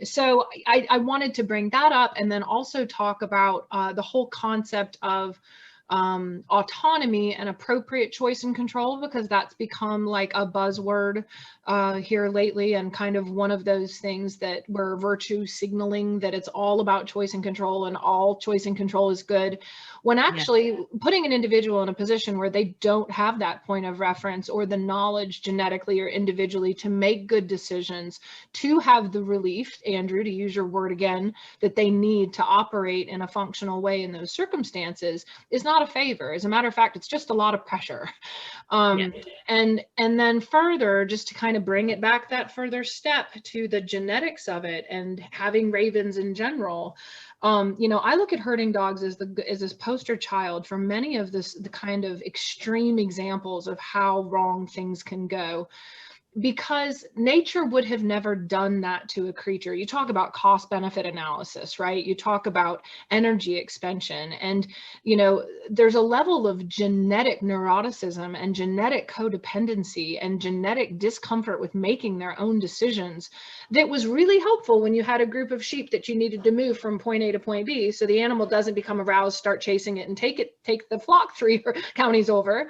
So I wanted to bring that up and then also talk about the whole concept of autonomy and appropriate choice and control, because that's become like a buzzword here lately, and kind of one of those things that we're virtue signaling that it's all about choice and control and all choice and control is good, when actually putting an individual in a position where they don't have that point of reference or the knowledge genetically or individually to make good decisions, to have the relief, Andrew, to use your word again, that they need to operate in a functional way in those circumstances, is not lot of favor. As a matter of fact, it's just a lot of pressure.
Yeah.
And then further, just to kind of bring it back that further step to the genetics of it and having ravens in general. You know, I look at herding dogs as this poster child for many of the kind of extreme examples of how wrong things can go, because nature would have never done that to a creature. You talk about cost benefit analysis, right? You talk about energy expansion, and, you know, there's a level of genetic neuroticism and genetic codependency and genetic discomfort with making their own decisions that was really helpful when you had a group of sheep that you needed to move from point A to point B, so the animal doesn't become aroused, start chasing it, and take the flock 3 counties over.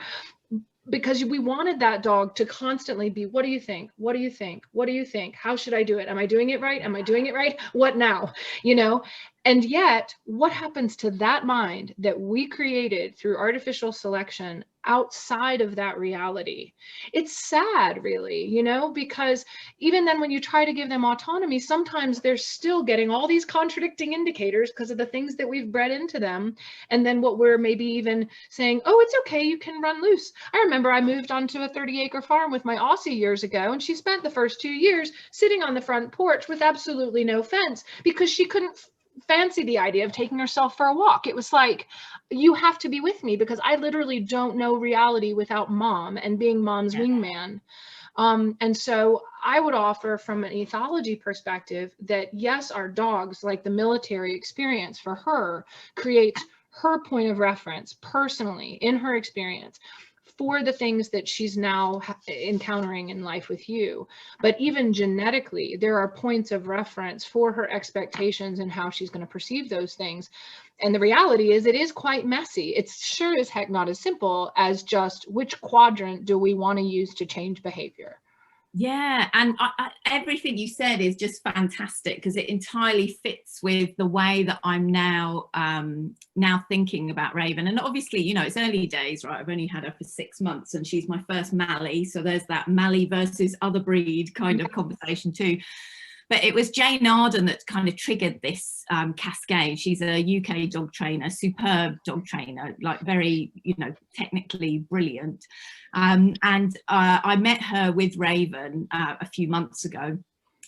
Because we wanted that dog to constantly be, what do you think? What do you think? What do you think? How should I do it? Am I doing it right? Am I doing it right? What now? You know, and yet what happens to that mind that we created through artificial selection outside of that reality? It's sad, really, you know, because even then when you try to give them autonomy, sometimes they're still getting all these contradicting indicators because of the things that we've bred into them. And then what we're maybe even saying, oh, it's okay, you can run loose. I remember I moved onto a 30-acre farm with my Aussie years ago, and she spent the first 2 years sitting on the front porch with absolutely no fence because she couldn't fancy the idea of taking herself for a walk. It was like, you have to be with me because I literally don't know reality without mom and being mom's wingman. And so I would offer from an ethology perspective that yes, our dogs, like the military experience for her, creates her point of reference personally in her experience for the things that she's now encountering in life with you. But even genetically, there are points of reference for her expectations and how she's going to perceive those things. And the reality is it is quite messy. It's sure as heck not as simple as just which quadrant do we want to use to change behavior.
Yeah, and everything you said is just fantastic because it entirely fits with the way that I'm now thinking about Raven. And obviously, you know, it's early days, right? I've only had her for 6 months and she's my first Mally, so there's that Mally versus other breed kind of conversation too. But it was Jane Arden that kind of triggered this cascade. She's a UK dog trainer, superb dog trainer, like very, you know, technically brilliant. And I met her with Raven a few months ago.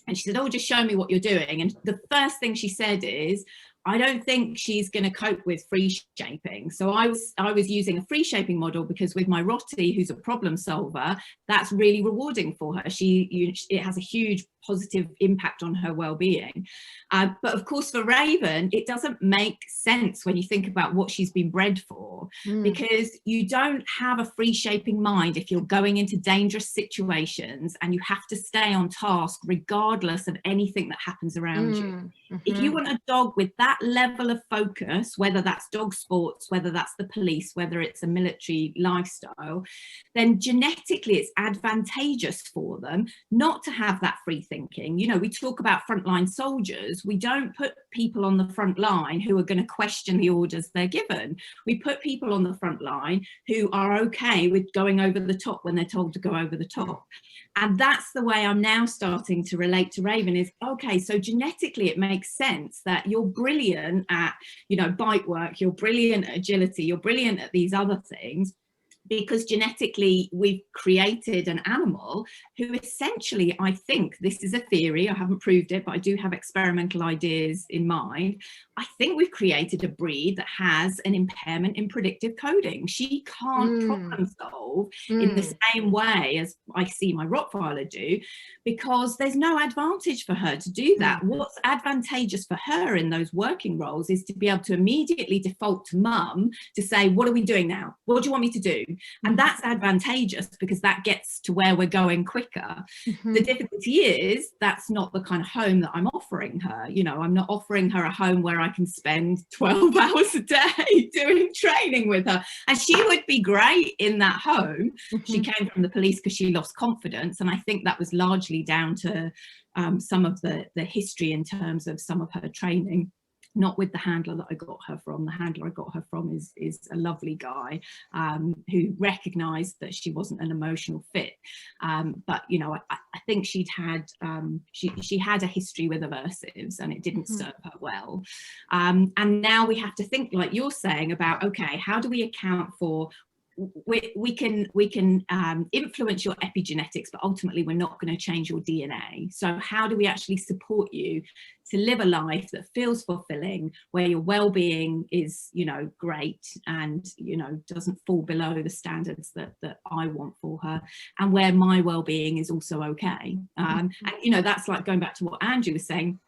And she said, oh, just show me what you're doing. And the first thing she said is, I don't think she's going to cope with free shaping. So I was using a free shaping model because with my Rotti, who's a problem solver, that's really rewarding for her. It has a huge positive impact on her well-being. But of course, for Raven, it doesn't make sense when you think about what she's been bred for, because you don't have a free shaping mind if you're going into dangerous situations and you have to stay on task regardless of anything that happens around you. If you want a dog with that level of focus, whether that's dog sports, whether that's the police, whether it's a military lifestyle, then genetically it's advantageous for them not to have that free thinking. You know, we talk about frontline soldiers. We don't put people on the front line who are going to question the orders they're given. We put people on the front line who are okay with going over the top when they're told to go over the top. And that's the way I'm now starting to relate to Raven is, okay, so genetically it makes sense that you're brilliant at, you know, bite work, you're brilliant at agility, you're brilliant at these other things, because genetically we've created an animal who essentially, I think, this is a theory, I haven't proved it, but I do have experimental ideas in mind. I think we've created a breed that has an impairment in predictive coding. She can't problem solve in the same way as I see my Rottweiler do, because there's no advantage for her to do that. What's advantageous for her in those working roles is to be able to immediately default to mum to say, what are we doing now? What do you want me to do? And that's advantageous because that gets to where we're going quicker. The difficulty is that's not the kind of home that I'm offering her. You know, I'm not offering her a home where I can spend 12 hours a day doing training with her. And she would be great in that home. She came from the police because she lost confidence. And I think that was largely down to some of the history in terms of some of her training. not with the handler that I got her from. The handler I got her from is a lovely guy who recognised that she wasn't an emotional fit. But you know, I think she had a history with aversives, and it didn't serve her well. And now we have to think, like you're saying, about, okay, how do we account for, we can influence your epigenetics, but ultimately we're not going to change your DNA. So how do we actually support you to live a life that feels fulfilling, where your well-being is, you know, great, and, you know, doesn't fall below the standards that I want for her, and where my well-being is also okay. And you know, that's like going back to what Andrew was saying.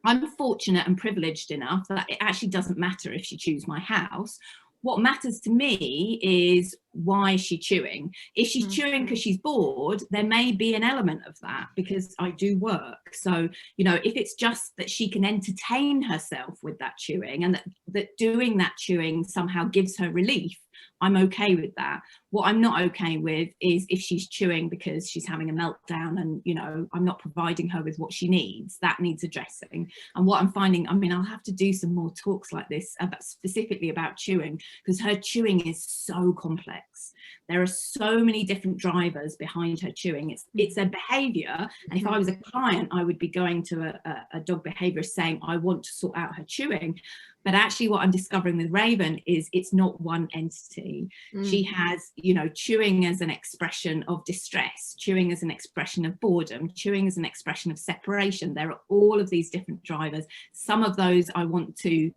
I'm fortunate and privileged enough that it actually doesn't matter if she chews my house. What matters to me is, why is she chewing? If she's chewing because she's bored, there may be an element of that, because I do work. So, you know, if it's just that she can entertain herself with that chewing, and that doing that chewing somehow gives her relief, I'm okay with that. What I'm not okay with is if she's chewing because she's having a meltdown and, you know, I'm not providing her with what she needs. That needs addressing. And what I'm finding, I mean, I'll have to do some more talks like this specifically about chewing, because her chewing is so complex. There are so many different drivers behind her chewing. It's a behavior. And if I was a client, I would be going to a dog behaviorist saying, I want to sort out her chewing. But actually what I'm discovering with Raven is it's not one entity. She has, you know, chewing as an expression of distress, chewing as an expression of boredom, chewing as an expression of separation. There are all of these different drivers. Some of those I want to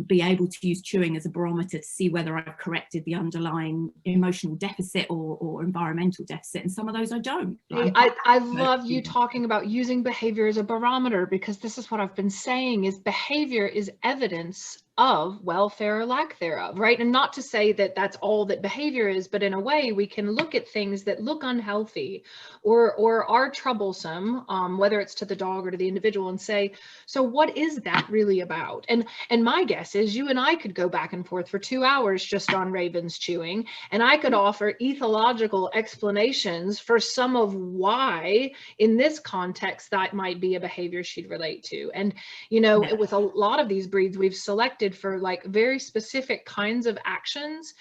be able to use chewing as a barometer to see whether I've corrected the underlying emotional deficit or environmental deficit, and some of those I don't.
Hey, I love you talking about using behavior as a barometer, because this is what I've been saying, is behavior is evidence of welfare or lack thereof, right? And not to say that that's all that behavior is, but in a way we can look at things that look unhealthy or are troublesome, whether it's to the dog or to the individual, and say, so what is that really about? And my guess is you and I could go back and forth for 2 hours just on Raven's chewing, and I could offer ethological explanations for some of why in this context that might be a behavior she'd relate to. And, you know, with a lot of these breeds, we've selected for like very specific kinds of actions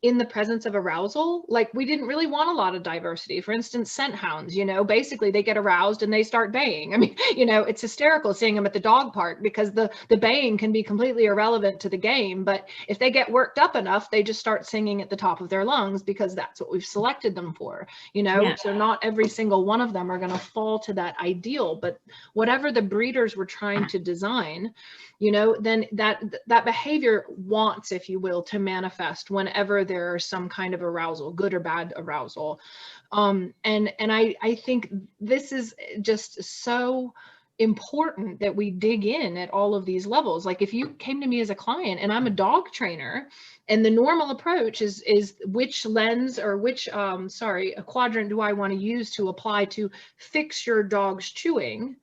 in the presence of arousal. Like, we didn't really want a lot of diversity. For instance, scent hounds, you know, basically they get aroused and they start baying. I mean, you know, it's hysterical seeing them at the dog park, because the baying can be completely irrelevant to the game. But if they get worked up enough, they just start singing at the top of their lungs, because that's what we've selected them for, you know. So not every single one of them are going to fall to that ideal, but whatever the breeders were trying to design, you know, then that behavior wants, if you will, to manifest whenever there is some kind of arousal, good or bad arousal. And I think this is just so important that we dig in at all of these levels. Like, if you came to me as a client and I'm a dog trainer, and the normal approach is which lens or which a quadrant do I want to use to apply to fix your dog's chewing?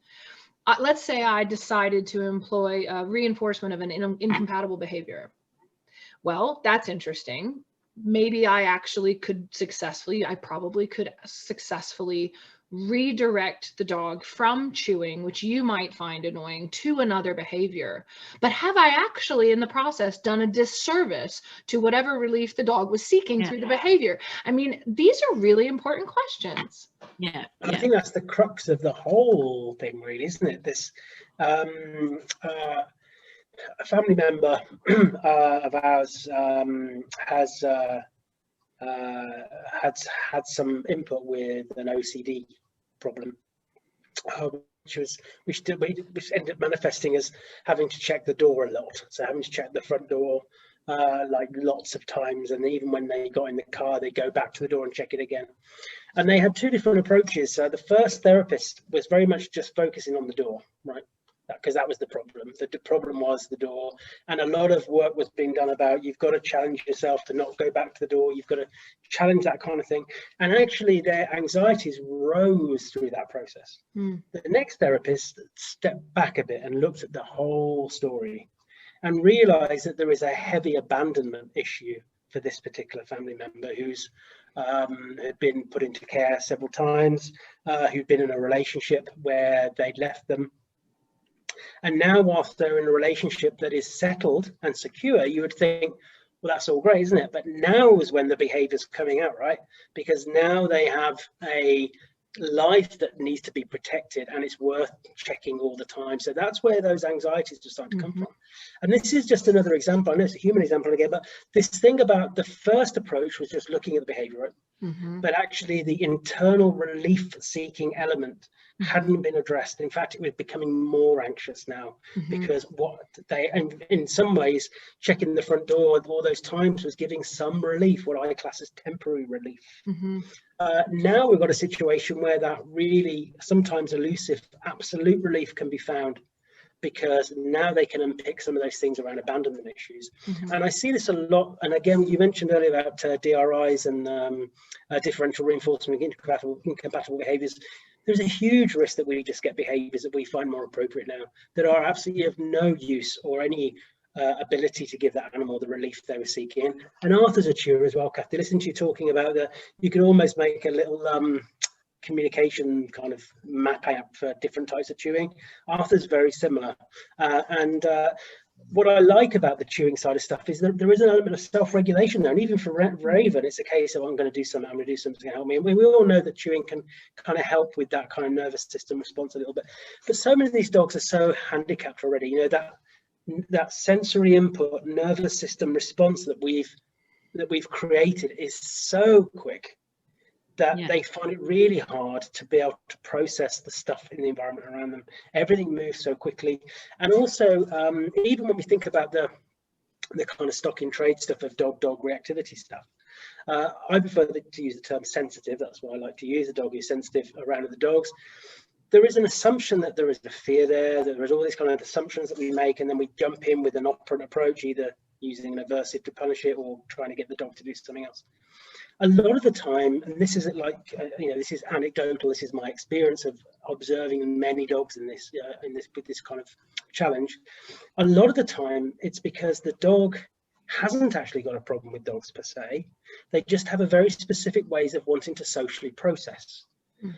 Let's say I decided to employ reinforcement of an incompatible behavior. Well, that's interesting. Maybe I actually could successfully, I probably could successfully redirect the dog from chewing, which you might find annoying, to another behavior. But have I actually in the process done a disservice to whatever relief the dog was seeking through the behavior? I mean, these are really important questions.
I think that's the crux of the whole thing, really, isn't it? This a family member of ours has had some input with an OCD problem, which ended up manifesting as having to check the door a lot. So having to check the front door like lots of times, and even when they got in the car, they go back to the door and check it again. And they had two different approaches. So the first therapist was very much just focusing on the door, right? Because that was the problem. The problem was the door, and a lot of work was being done about, you've got to challenge yourself to not go back to the door. You've got to challenge that kind of thing. And actually their anxieties rose through that process. The next therapist stepped back a bit and looked at the whole story and realized that there is a heavy abandonment issue for this particular family member who's had been put into care several times, who'd been in a relationship where they'd left them, And now, whilst they're in a relationship that is settled and secure, you would think, well, that's all great, isn't it? But now is when the behavior's coming out, right? Because now they have a life that needs to be protected, and it's worth checking all the time. So that's where those anxieties are starting to come from. And this is just another example. I know it's a human example again, but this thing about the first approach was just looking at the behavior, right? But actually the internal relief seeking element hadn't been addressed. In fact, it was becoming more anxious now, because what they, and in some ways, checking the front door all those times was giving some relief, what I class as temporary relief. Now we've got a situation where that really sometimes elusive absolute relief can be found, because now they can unpick some of those things around abandonment issues. And I see this a lot. And again, you mentioned earlier about DRIs and differential reinforcement, incompatible behaviors. There's a huge risk that we just get behaviors that we find more appropriate now, that are absolutely of no use or any ability to give that animal the relief they were seeking. And Arthur's a chewer as well, Kathy. Listen to you talking about that, you could almost make a little communication kind of map out for different types of chewing. Arthur's very similar. What I like about the chewing side of stuff is that there is an element of self-regulation there. And even for Raven, it's a case of I'm going to do something, I'm going to do something to help me. And we all know that chewing can kind of help with that kind of nervous system response a little bit. But so many of these dogs are so handicapped already, you know, that sensory input, nervous system response that we've created is so quick that they find it really hard to be able to process the stuff in the environment around them. Everything moves so quickly. And also, even when we think about the kind of stock in trade stuff of dog reactivity stuff, I prefer to use the term sensitive. That's what I like to use. The dog is sensitive around the dogs. There is an assumption that there is a fear there, that there's all these kind of assumptions that we make, and then we jump in with an operant approach, either using an aversive to punish it or trying to get the dog to do something else. A lot of the time, and this isn't like, you know, this is anecdotal, this is my experience of observing many dogs in this, with this kind of challenge. A lot of the time, it's because the dog hasn't actually got a problem with dogs per se. They just have a very specific ways of wanting to socially process. You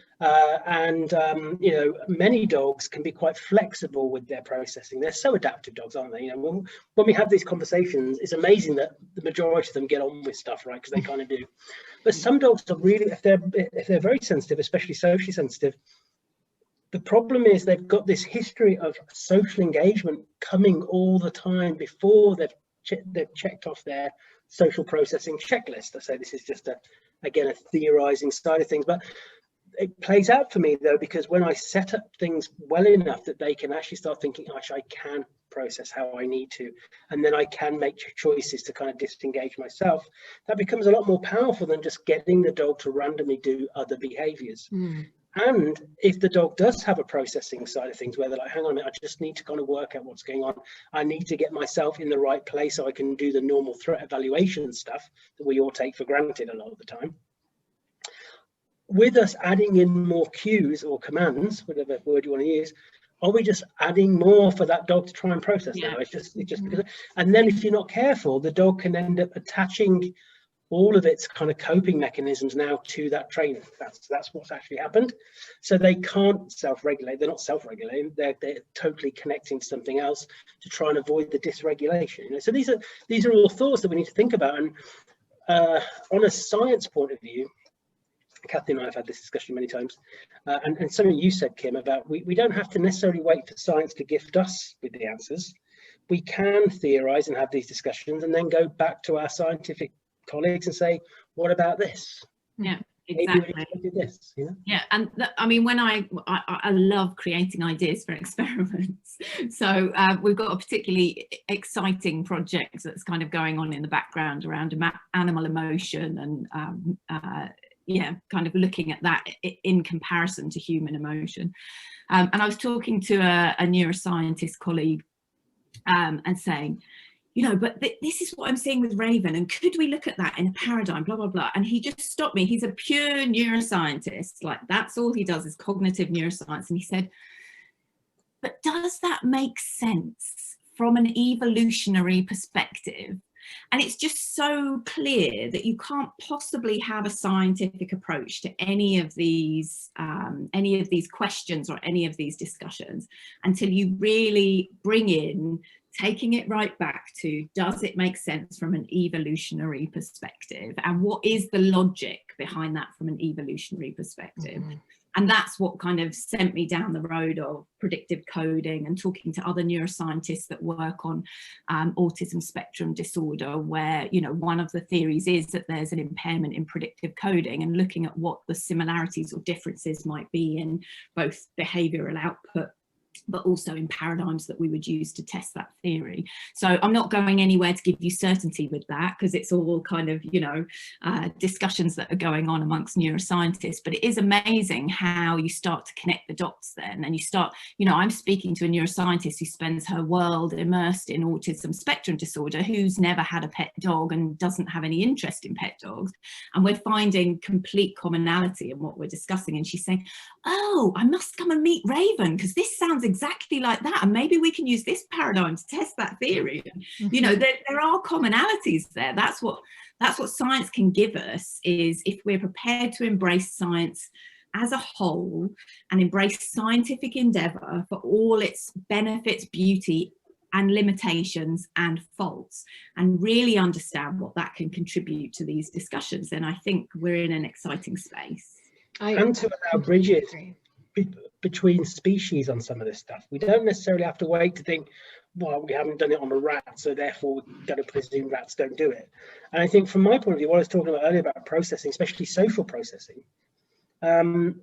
know, many dogs can be quite flexible with their processing. They're so adaptive, dogs, aren't they? You know, when we have these conversations, it's amazing that the majority of them get on with stuff, right? Because they kind of do. But some dogs are really, if they're very sensitive, especially socially sensitive, the problem is they've got this history of social engagement coming all the time before they've checked off their social processing checklist. I say this is just again a theorizing side of things, but it plays out for me though, because when I set up things well enough that they can actually start thinking, actually, I can process how I need to, and then I can make choices to kind of disengage myself, that becomes a lot more powerful than just getting the dog to randomly do other behaviors. And if the dog does have a processing side of things where they're like, hang on a minute, I just need to kind of work out what's going on. I need to get myself in the right place so I can do the normal threat evaluation stuff that we all take for granted a lot of the time. With us adding in more cues or commands, whatever word you want to use, are we just adding more for that dog to try and process now? It's just because, and then if you're not careful, the dog can end up attaching all of its kind of coping mechanisms now to that training. That's what's actually happened. So they can't self-regulate. They're not self-regulating. They're totally connecting to something else to try and avoid the dysregulation. You know? So these are all thoughts that we need to think about. And on a science point of view, Kathy and I have had this discussion many times, and something you said, Kim, about we don't have to necessarily wait for science to gift us with the answers. We can theorize and have these discussions and then go back to our scientific colleagues and say, what about this?
Yeah, exactly.
This, you know?
Yeah, and I mean, when I love creating ideas for experiments. So we've got a particularly exciting project that's kind of going on in the background around animal emotion and yeah, kind of looking at that in comparison to human emotion. And I was talking to a neuroscientist colleague and saying, you know, but this is what I'm seeing with Raven, and could we look at that in a paradigm, blah, blah, blah. And he just stopped me. He's a pure neuroscientist. Like, that's all he does is cognitive neuroscience. And he said, but does that make sense from an evolutionary perspective? And it's just so clear that you can't possibly have a scientific approach to any of these questions or any of these discussions until you really bring in taking it right back to, does it make sense from an evolutionary perspective? And what is the logic behind that from an evolutionary perspective? Mm-hmm. And that's what kind of sent me down the road of predictive coding and talking to other neuroscientists that work on autism spectrum disorder, where, you know, one of the theories is that there's an impairment in predictive coding, and looking at what the similarities or differences might be in both behavioural output, but also in paradigms that we would use to test that theory. So I'm not going anywhere to give you certainty with that, because it's all kind of, you know, discussions that are going on amongst neuroscientists. But it is amazing how you start to connect the dots then, and you start, you know, I'm speaking to a neuroscientist who spends her world immersed in autism spectrum disorder, who's never had a pet dog and doesn't have any interest in pet dogs, and we're finding complete commonality in what we're discussing. And she's saying, oh, I must come and meet Raven, because this sounds exactly like that, and maybe we can use this paradigm to test that theory. You know, there are commonalities there. That's what science can give us, is if we're prepared to embrace science as a whole and embrace scientific endeavor for all its benefits, beauty and limitations and faults, and really understand what that can contribute to these discussions, then I think we're in an exciting space.
And to allow bridges between species on some of this stuff. We don't necessarily have to wait to think, well, we haven't done it on a rat, so therefore we're going to presume rats don't do it. And I think from my point of view, what I was talking about earlier about processing, especially social processing, like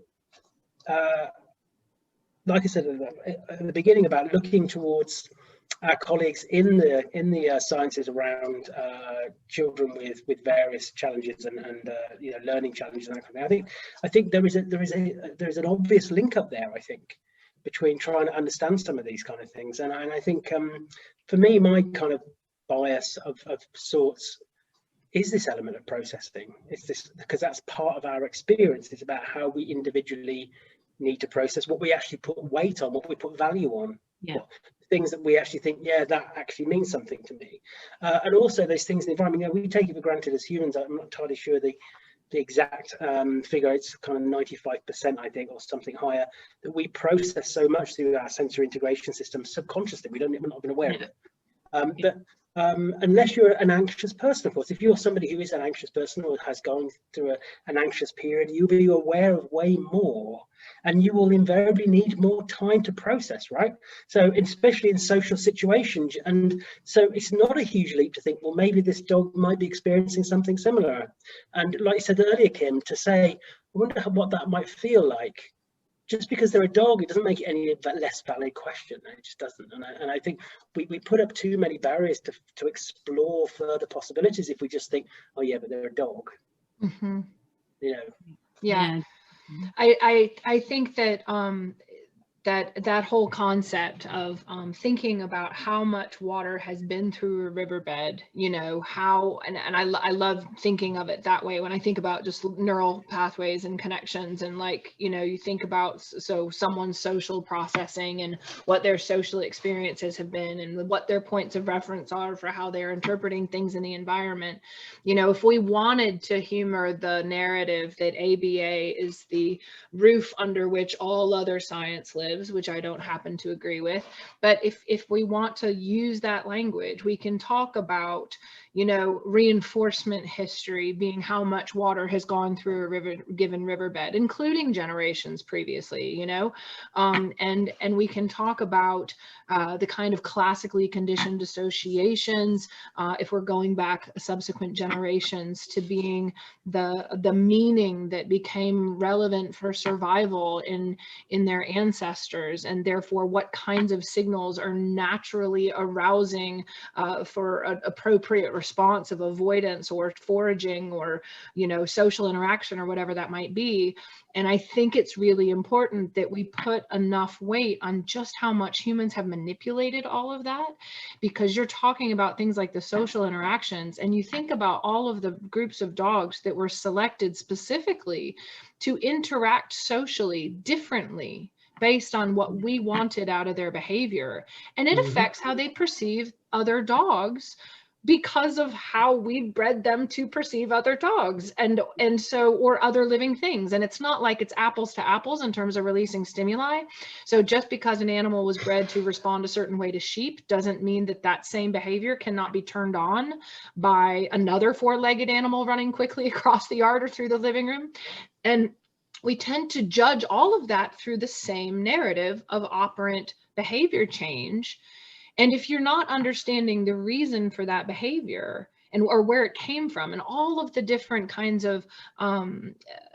I said at the beginning, about looking towards our colleagues in the sciences around children with various challenges and you know, learning challenges and that kind of thing. I think there is an obvious link up there, I think, between trying to understand some of these kind of things. And I think for me, my kind of bias of sorts is this element of processing. It's this, because that's part of our experience. It's about how we individually need to process, what we actually put weight on, what we put value on. Yeah. Things that we actually think, yeah, that actually means something to me. And also those things in the environment, you know, we take it for granted as humans. I'm not entirely sure the exact figure. It's kind of 95%, I think, or something higher, that we process so much through our sensory integration system subconsciously. We're not even aware of it. But unless you're an anxious person, of course, if you're somebody who is an anxious person or has gone through an anxious period, you'll be aware of way more, and you will invariably need more time to process, right? So especially in social situations. And so it's not a huge leap to think, well, maybe this dog might be experiencing something similar. And like you said earlier, Kim, to say, I wonder what that might feel like. Just because they're a dog, it doesn't make it any less valid question. It just doesn't. And I think we put up too many barriers to explore further possibilities if we just think, oh yeah, but they're a dog. Mm-hmm. You know.
Yeah. I think that that whole concept of thinking about how much water has been through a riverbed, you know, how, and I love thinking of it that way when I think about just neural pathways and connections, and like, you know, you think about, so someone's social processing and what their social experiences have been and what their points of reference are for how they're interpreting things in the environment. You know, if we wanted to humor the narrative that ABA is the roof under which all other science lives, which I don't happen to agree with, but if we want to use that language, we can talk about, you know, reinforcement history being how much water has gone through a given riverbed, including generations previously, you know, and we can talk about the kind of classically conditioned associations, if we're going back subsequent generations, to being the meaning that became relevant for survival in their ancestors, and therefore what kinds of signals are naturally arousing for an appropriate response of avoidance or foraging or, you know, social interaction or whatever that might be. And I think it's really important that we put enough weight on just how much humans have manipulated all of that, because you're talking about things like the social interactions, and you think about all of the groups of dogs that were selected specifically to interact socially differently based on what we wanted out of their behavior. And it affects how they perceive other dogs because of how we bred them to perceive other dogs and so, or other living things. And it's not like it's apples to apples in terms of releasing stimuli. So just because an animal was bred to respond a certain way to sheep doesn't mean that that same behavior cannot be turned on by another four-legged animal running quickly across the yard or through the living room. And we tend to judge all of that through the same narrative of operant behavior change. And if you're not understanding the reason for that behavior and or where it came from and all of the different kinds of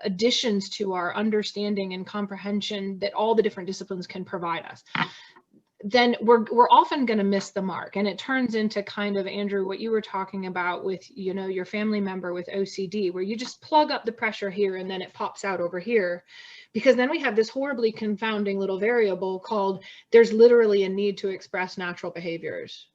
additions to our understanding and comprehension that all the different disciplines can provide us, then we're often going to miss the mark. And it turns into kind of, Andrew, what you were talking about with, you know, your family member with OCD, where you just plug up the pressure here and then it pops out over here. Because then we have this horribly confounding little variable called there's literally a need to express natural behaviors.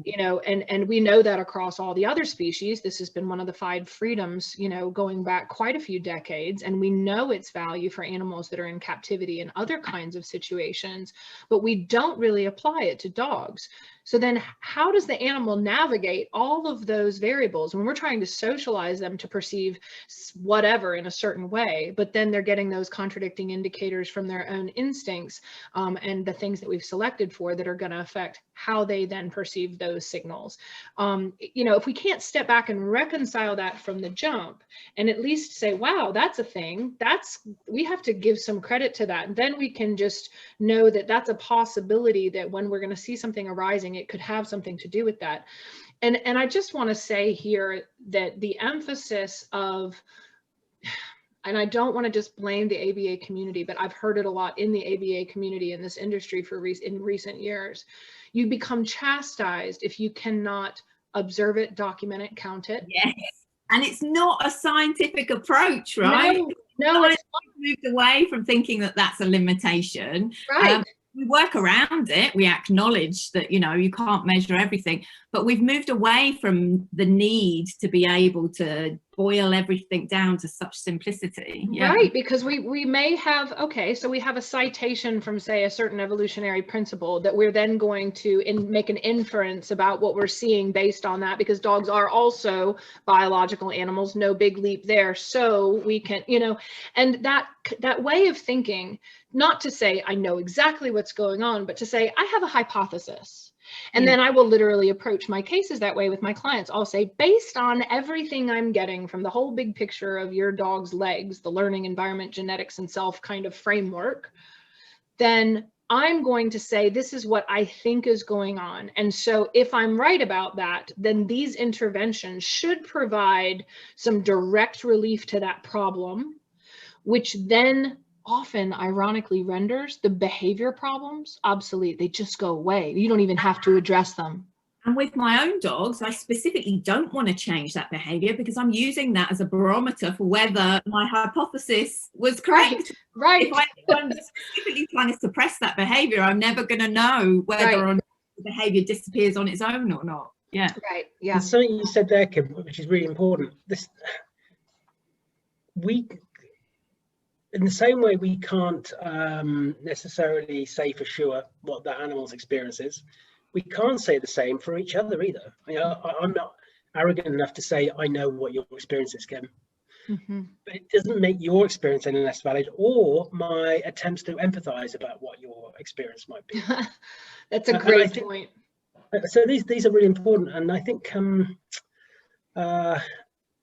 You know, and we know that across all the other species. This has been one of the 5 freedoms, you know, going back quite a few decades, and we know its value for animals that are in captivity and other kinds of situations, but we don't really apply it to dogs. So then how does the animal navigate all of those variables when we're trying to socialize them to perceive whatever in a certain way, but then they're getting those contradicting indicators from their own instincts and the things that we've selected for that are going to affect how they then perceive those signals. You know, if we can't step back and reconcile that from the jump and at least say, wow, that's a thing, we have to give some credit to that. And then we can just know that that's a possibility that when we're going to see something arising, it could have something to do with that. And I just want to say here that the emphasis of, and I don't want to just blame the ABA community, but I've heard it a lot in the ABA community in this industry in recent years. You become chastised if you cannot observe it, document it, count it.
Yes. And it's not a scientific approach, right?
No, it's
moved away from thinking that that's a limitation.
right.
We work around it. We acknowledge that, you know, you can't measure everything, but we've moved away from the need to be able to boil everything down to such simplicity. Yeah.
Right, because we may have, okay, so we have a citation from, say, a certain evolutionary principle that we're then going to make an inference about what we're seeing based on that, because dogs are also biological animals, no big leap there. So we can, you know, and that way of thinking, not to say I know exactly what's going on, but to say I have a hypothesis. And then I will literally approach my cases that way with my clients. I'll say, based on everything I'm getting from the whole big picture of your dog's legs, the learning environment, genetics, and self kind of framework, then I'm going to say, this is what I think is going on. And so if I'm right about that, then these interventions should provide some direct relief to that problem, which then often ironically renders the behavior problems obsolete. They just go away. You don't even have to address them.
And with my own dogs, I specifically don't want to change that behavior because I'm using that as a barometer for whether my hypothesis was correct.
Right.
If I'm specifically trying to suppress that behavior, I'm never going to know whether or not the behavior disappears on its own or not. Yeah.
Right. Yeah.
And something you said there, Kim, which is really important. In the same way, we can't necessarily say for sure what that animal's experience is. We can't say the same for each other either. You know, I'm not arrogant enough to say I know what your experience is, Kim.
Mm-hmm.
But it doesn't make your experience any less valid or my attempts to empathize about what your experience might be.
That's a great point.
So these are really important, and I think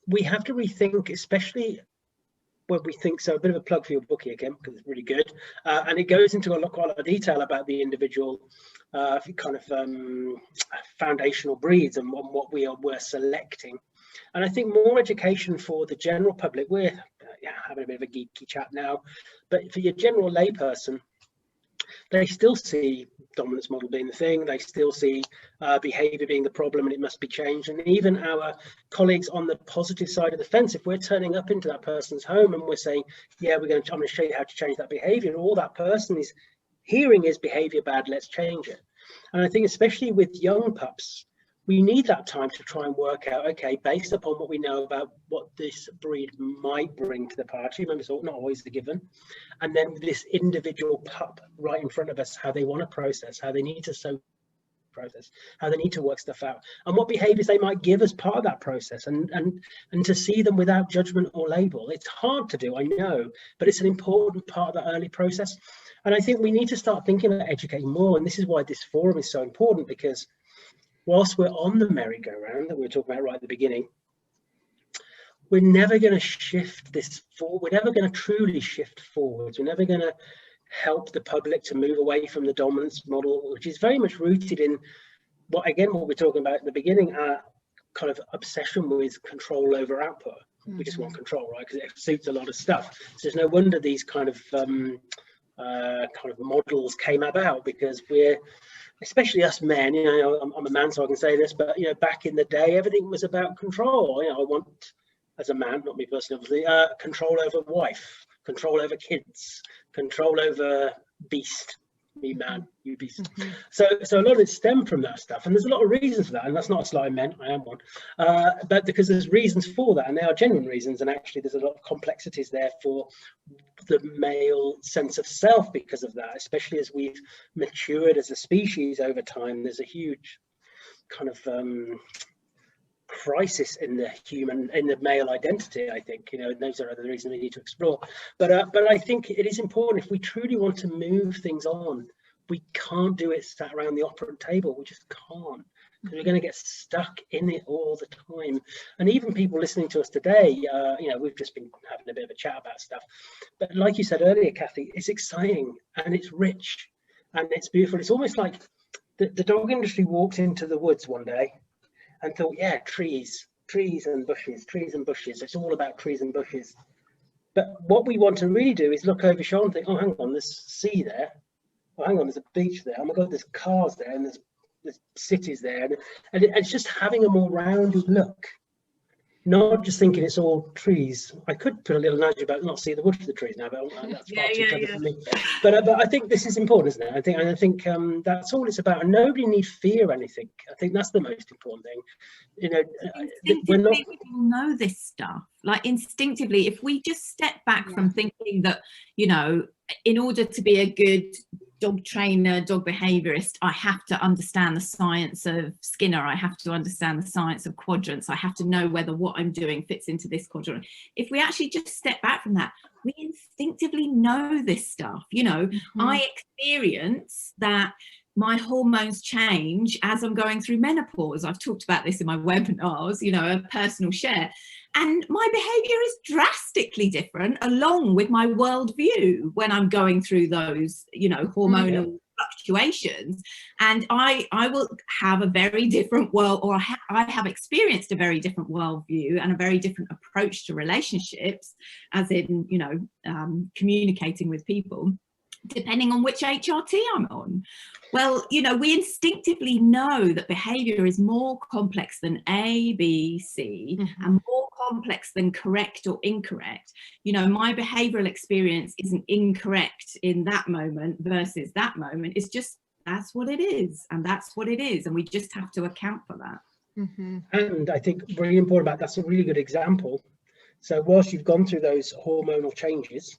we have to rethink, especially when we think, so a bit of a plug for your book here, Kim, because it's really good, and it goes into quite a lot of detail about the individual kind of foundational breeds and what we're selecting. And I think more education for the general public. We're having a bit of a geeky chat now, but for your general layperson, they still see dominance model being the thing. They still see behavior being the problem and it must be changed. And even our colleagues on the positive side of the fence, if we're turning up into that person's home and we're saying, yeah, I'm going to show you how to change that behavior, all that person is hearing is behavior bad, let's change it. And I think especially with young pups, we need that time to try and work out, okay, based upon what we know about what this breed might bring to the party, remember, it's not always the given, and then this individual pup right in front of us, how they want to process, how they need to process, how they need to work stuff out, and what behaviors they might give as part of that process, and to see them without judgment or label. It's hard to do, I know, but it's an important part of that early process. And I think we need to start thinking about educating more, and this is why this forum is so important, because whilst we're on the merry-go-round that we were talking about right at the beginning, we're never going to shift this forward. We're never going to truly shift forwards. We're never going to help the public to move away from the dominance model, which is very much rooted in what we're talking about at the beginning, kind of obsession with control over output. We just want control, right? Because it suits a lot of stuff. So there's no wonder these kind of models came about, because we're, especially us men, you know, I'm a man, so I can say this, but you know, back in the day, everything was about control. You know, I want, as a man, not me personally, obviously, control over wife, control over kids, control over beast, me man, you beast. So a lot of it stemmed from that stuff, and there's a lot of reasons for that, and that's not a slight on men, I am one, but because there's reasons for that, and they are genuine reasons, and actually there's a lot of complexities there for the male sense of self because of that, especially as we've matured as a species over time. There's a huge kind of crisis in the male identity, I think, you know, and those are other reasons we need to explore. But I think it is important, if we truly want to move things on, we can't do it sat around the operant table. We just can't, because we're going to get stuck in it all the time. And even people listening to us today, you know, we've just been having a bit of a chat about stuff, but like you said earlier, Kathy, it's exciting and it's rich and it's beautiful. It's almost like the dog industry walked into the woods one day and thought, yeah, trees and bushes, it's all about trees and bushes. But what we want to really do is look over shoulder and think, oh, hang on, there's sea there, oh, hang on, there's a beach there, oh my god, there's cars there, and there's cities there, and it's just having a more rounded look, not just thinking it's all trees. I could put a little nudge about not seeing the wood for the trees now, but that's far too clever for me. But I think this is important, isn't it? I think that's all it's about, and nobody needs fear anything. I think that's the most important thing. You know, we're not.
We all know this stuff. Like instinctively, if we just step back from thinking that, you know, in order to be a good dog trainer, dog behaviorist, I have to understand the science of Skinner, I have to understand the science of quadrants, I have to know whether what I'm doing fits into this quadrant. If we actually just step back from that, we instinctively know this stuff. You know, I experience that my hormones change as I'm going through menopause. I've talked about this in my webinars, you know, a personal share. And my behavior is drastically different along with my worldview when I'm going through those, you know, hormonal fluctuations. And I will have a very different world, or I have experienced a very different worldview and a very different approach to relationships, as in, you know, communicating with people, depending on which HRT I'm on. Well, you know, we instinctively know that behavior is more complex than A, B, C, and more complex than correct or incorrect. You know, my behavioral experience isn't incorrect in that moment versus that moment. It's just, that's what it is, and that's what it is, and we just have to account for that.
And I think really important about that's a really good example. So whilst you've gone through those hormonal changes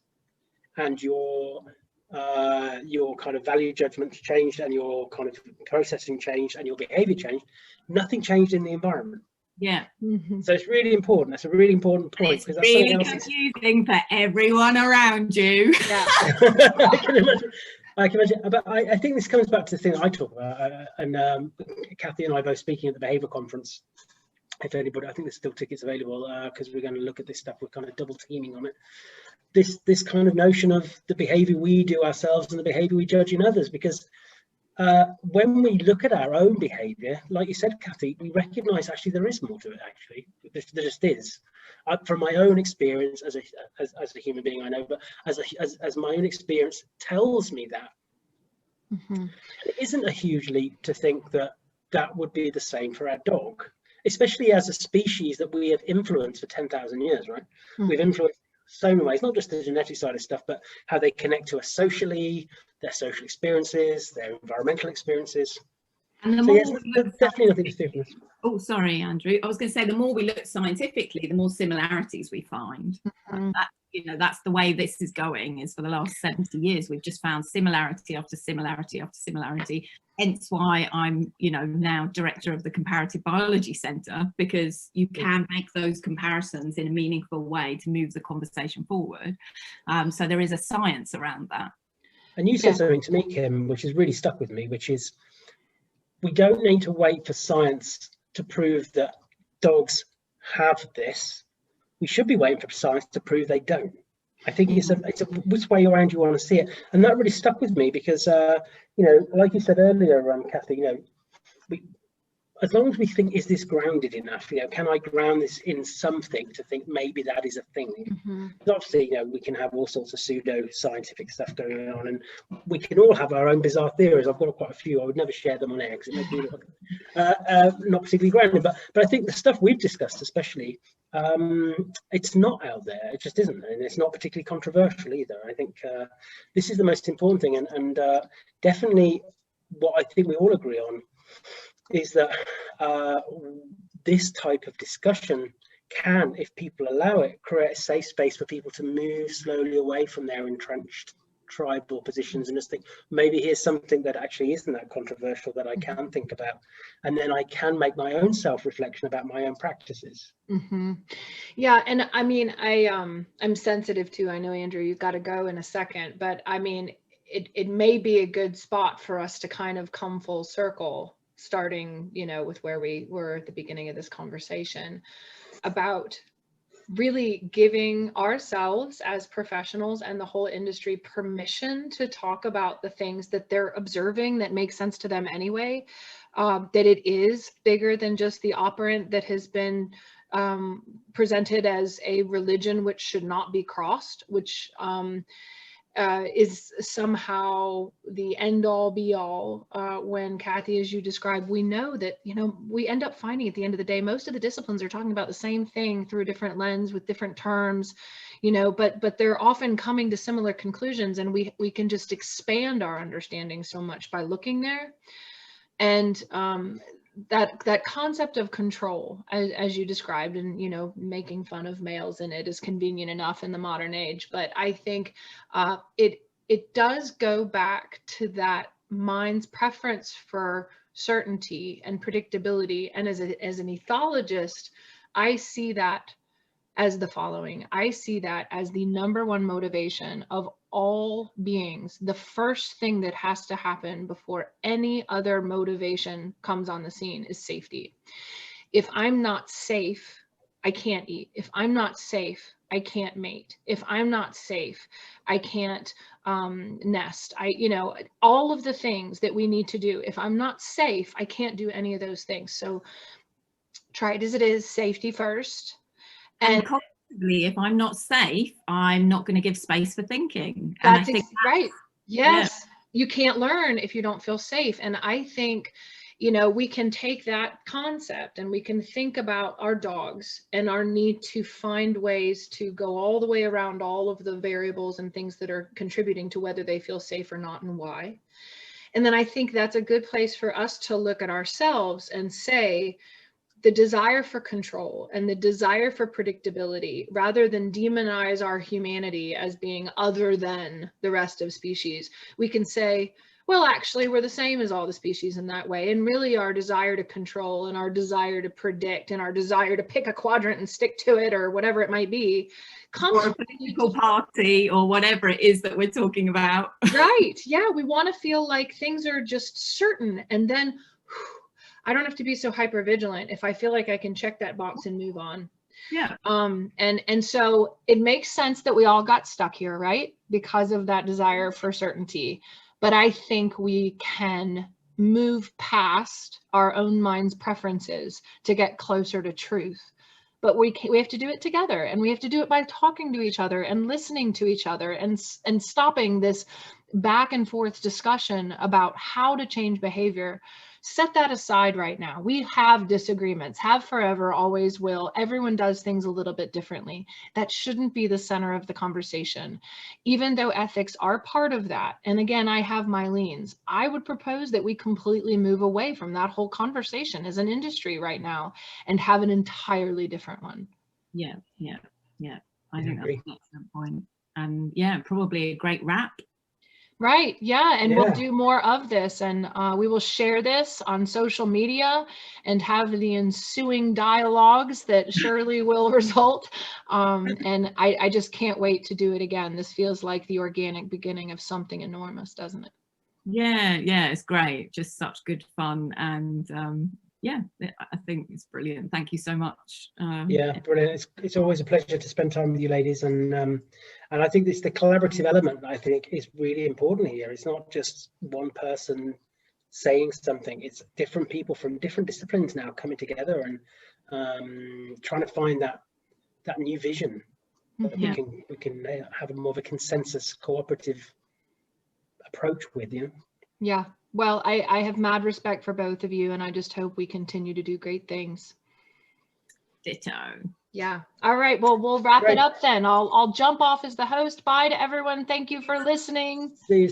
and your kind of value judgments changed and your kind of processing changed and your behavior changed, nothing changed in the environment. So it's really important. That's a really important point, because that's
really confusing for everyone around you.
I can imagine. But I think this comes back to the thing I talk about, and Kathy and I both speaking at the behavior conference. If anybody, I think there's still tickets available, because we're going to look at this stuff. We're kind of double teaming on it. This kind of notion of the behavior we do ourselves and the behavior we judge in others, because when we look at our own behavior, like you said, Kathy, we recognize actually there is more to it. Actually, there just is. From my own experience as a human being, I know, but as my own experience tells me that it isn't a huge leap to think that would be the same for our dog, especially as a species that we have influenced for 10,000 years, right? We've influenced so many ways, not just the genetic side of stuff, but how they connect to us socially, their social experiences, their environmental experiences.
And the more
definitely nothing to do with this.
Oh, sorry, Andrew. I was going to say, the more we look scientifically, the more similarities we find. That's you know, that's the way this is going, is for the last 70 years we've just found similarity after similarity after similarity. Hence why I'm, you know, now director of the Comparative Biology Centre, because you can make those comparisons in a meaningful way to move the conversation forward. So there is a science around that.
And you said something to me, Kim, which has really stuck with me, which is we don't need to wait for science to prove that dogs have this. We should be waiting for science to prove they don't. I think it's a which way around you want to see it, and that really stuck with me because you know, like you said earlier, Kathy, you know, as long as we think, is this grounded enough? You know, can I ground this in something to think maybe that is a thing? Obviously, you know, we can have all sorts of pseudo scientific stuff going on, and we can all have our own bizarre theories. I've got quite a few. I would never share them on air because it makes me look not particularly grounded. But I think the stuff we've discussed, especially, it's not out there. It just isn't, and it's not particularly controversial either. I think this is the most important thing, and definitely what I think we all agree on is that this type of discussion can, if people allow it, create a safe space for people to move slowly away from their entrenched tribal positions and just think, maybe here's something that actually isn't that controversial that I can think about, and then I can make my own self-reflection about my own practices.
Yeah, and I mean, I'm sensitive to, I know, Andrew, you've got to go in a second, but I mean, it may be a good spot for us to kind of come full circle, starting, you know, with where we were at the beginning of this conversation, about really giving ourselves as professionals and the whole industry permission to talk about the things that they're observing that make sense to them anyway, that it is bigger than just the operant that has been presented as a religion which should not be crossed, which is somehow the end all be all, when, Kathy, as you described, we know that, you know, we end up finding at the end of the day, most of the disciplines are talking about the same thing through a different lens with different terms, you know, but they're often coming to similar conclusions, and we can just expand our understanding so much by looking there. And that concept of control, as you described, and, you know, making fun of males in it is convenient enough in the modern age, but I think it does go back to that mind's preference for certainty and predictability. And as an ethologist, I see that as the following. I see that as the #1 motivation of all beings. The first thing that has to happen before any other motivation comes on the scene is safety. If I'm not safe, I can't eat. If I'm not safe, I can't mate. If I'm not safe, I can't nest. You know, all of the things that we need to do. If I'm not safe, I can't do any of those things. So try it as it is, safety first.
And constantly, if I'm not safe, I'm not going to give space for thinking.
And I think right. Yes. Yeah. You can't learn if you don't feel safe. And I think, you know, we can take that concept and we can think about our dogs and our need to find ways to go all the way around all of the variables and things that are contributing to whether they feel safe or not and why. And then I think that's a good place for us to look at ourselves and say, the desire for control and the desire for predictability, rather than demonize our humanity as being other than the rest of species, we can say, well, actually, we're the same as all the species in that way. And really our desire to control and our desire to predict and our desire to pick a quadrant and stick to it or whatever it might be,
or a political party or whatever it is that we're talking about.
Right. Yeah. We want to feel like things are just certain, and then I don't have to be so hyper vigilant if I feel like I can check that box and move on.
Yeah.
And so it makes sense that we all got stuck here, right? Because of that desire for certainty. But I think we can move past our own mind's preferences to get closer to truth. But we have to do it together, and we have to do it by talking to each other and listening to each other and stopping this back and forth discussion about how to change behavior. Set that aside right now. We have disagreements, have forever, always will. Everyone does things a little bit differently. That shouldn't be the center of the conversation, even though ethics are part of that. And again, I have my leans. I would propose that we completely move away from that whole conversation as an industry right now and have an entirely different one.
Yeah. I think that's an excellent point. And yeah, probably a great wrap.
Right. Yeah. And we'll do more of this, and we will share this on social media and have the ensuing dialogues that surely will result. And I just can't wait to do it again. This feels like the organic beginning of something enormous, doesn't it?
Yeah, it's great. Just such good fun. And yeah, I think it's brilliant. Thank you so much.
Yeah, brilliant. It's always a pleasure to spend time with you ladies, and I think it's the collaborative element I think is really important here. It's not just one person saying something, it's different people from different disciplines now coming together and trying to find that new vision that we can have a more of a consensus cooperative approach with, you know.
Yeah. Well, I have mad respect for both of you, and I just hope we continue to do great things.
Ditto.
Yeah. All right. Well, we'll wrap it up then. I'll jump off as the host. Bye to everyone. Thank you for listening.
See you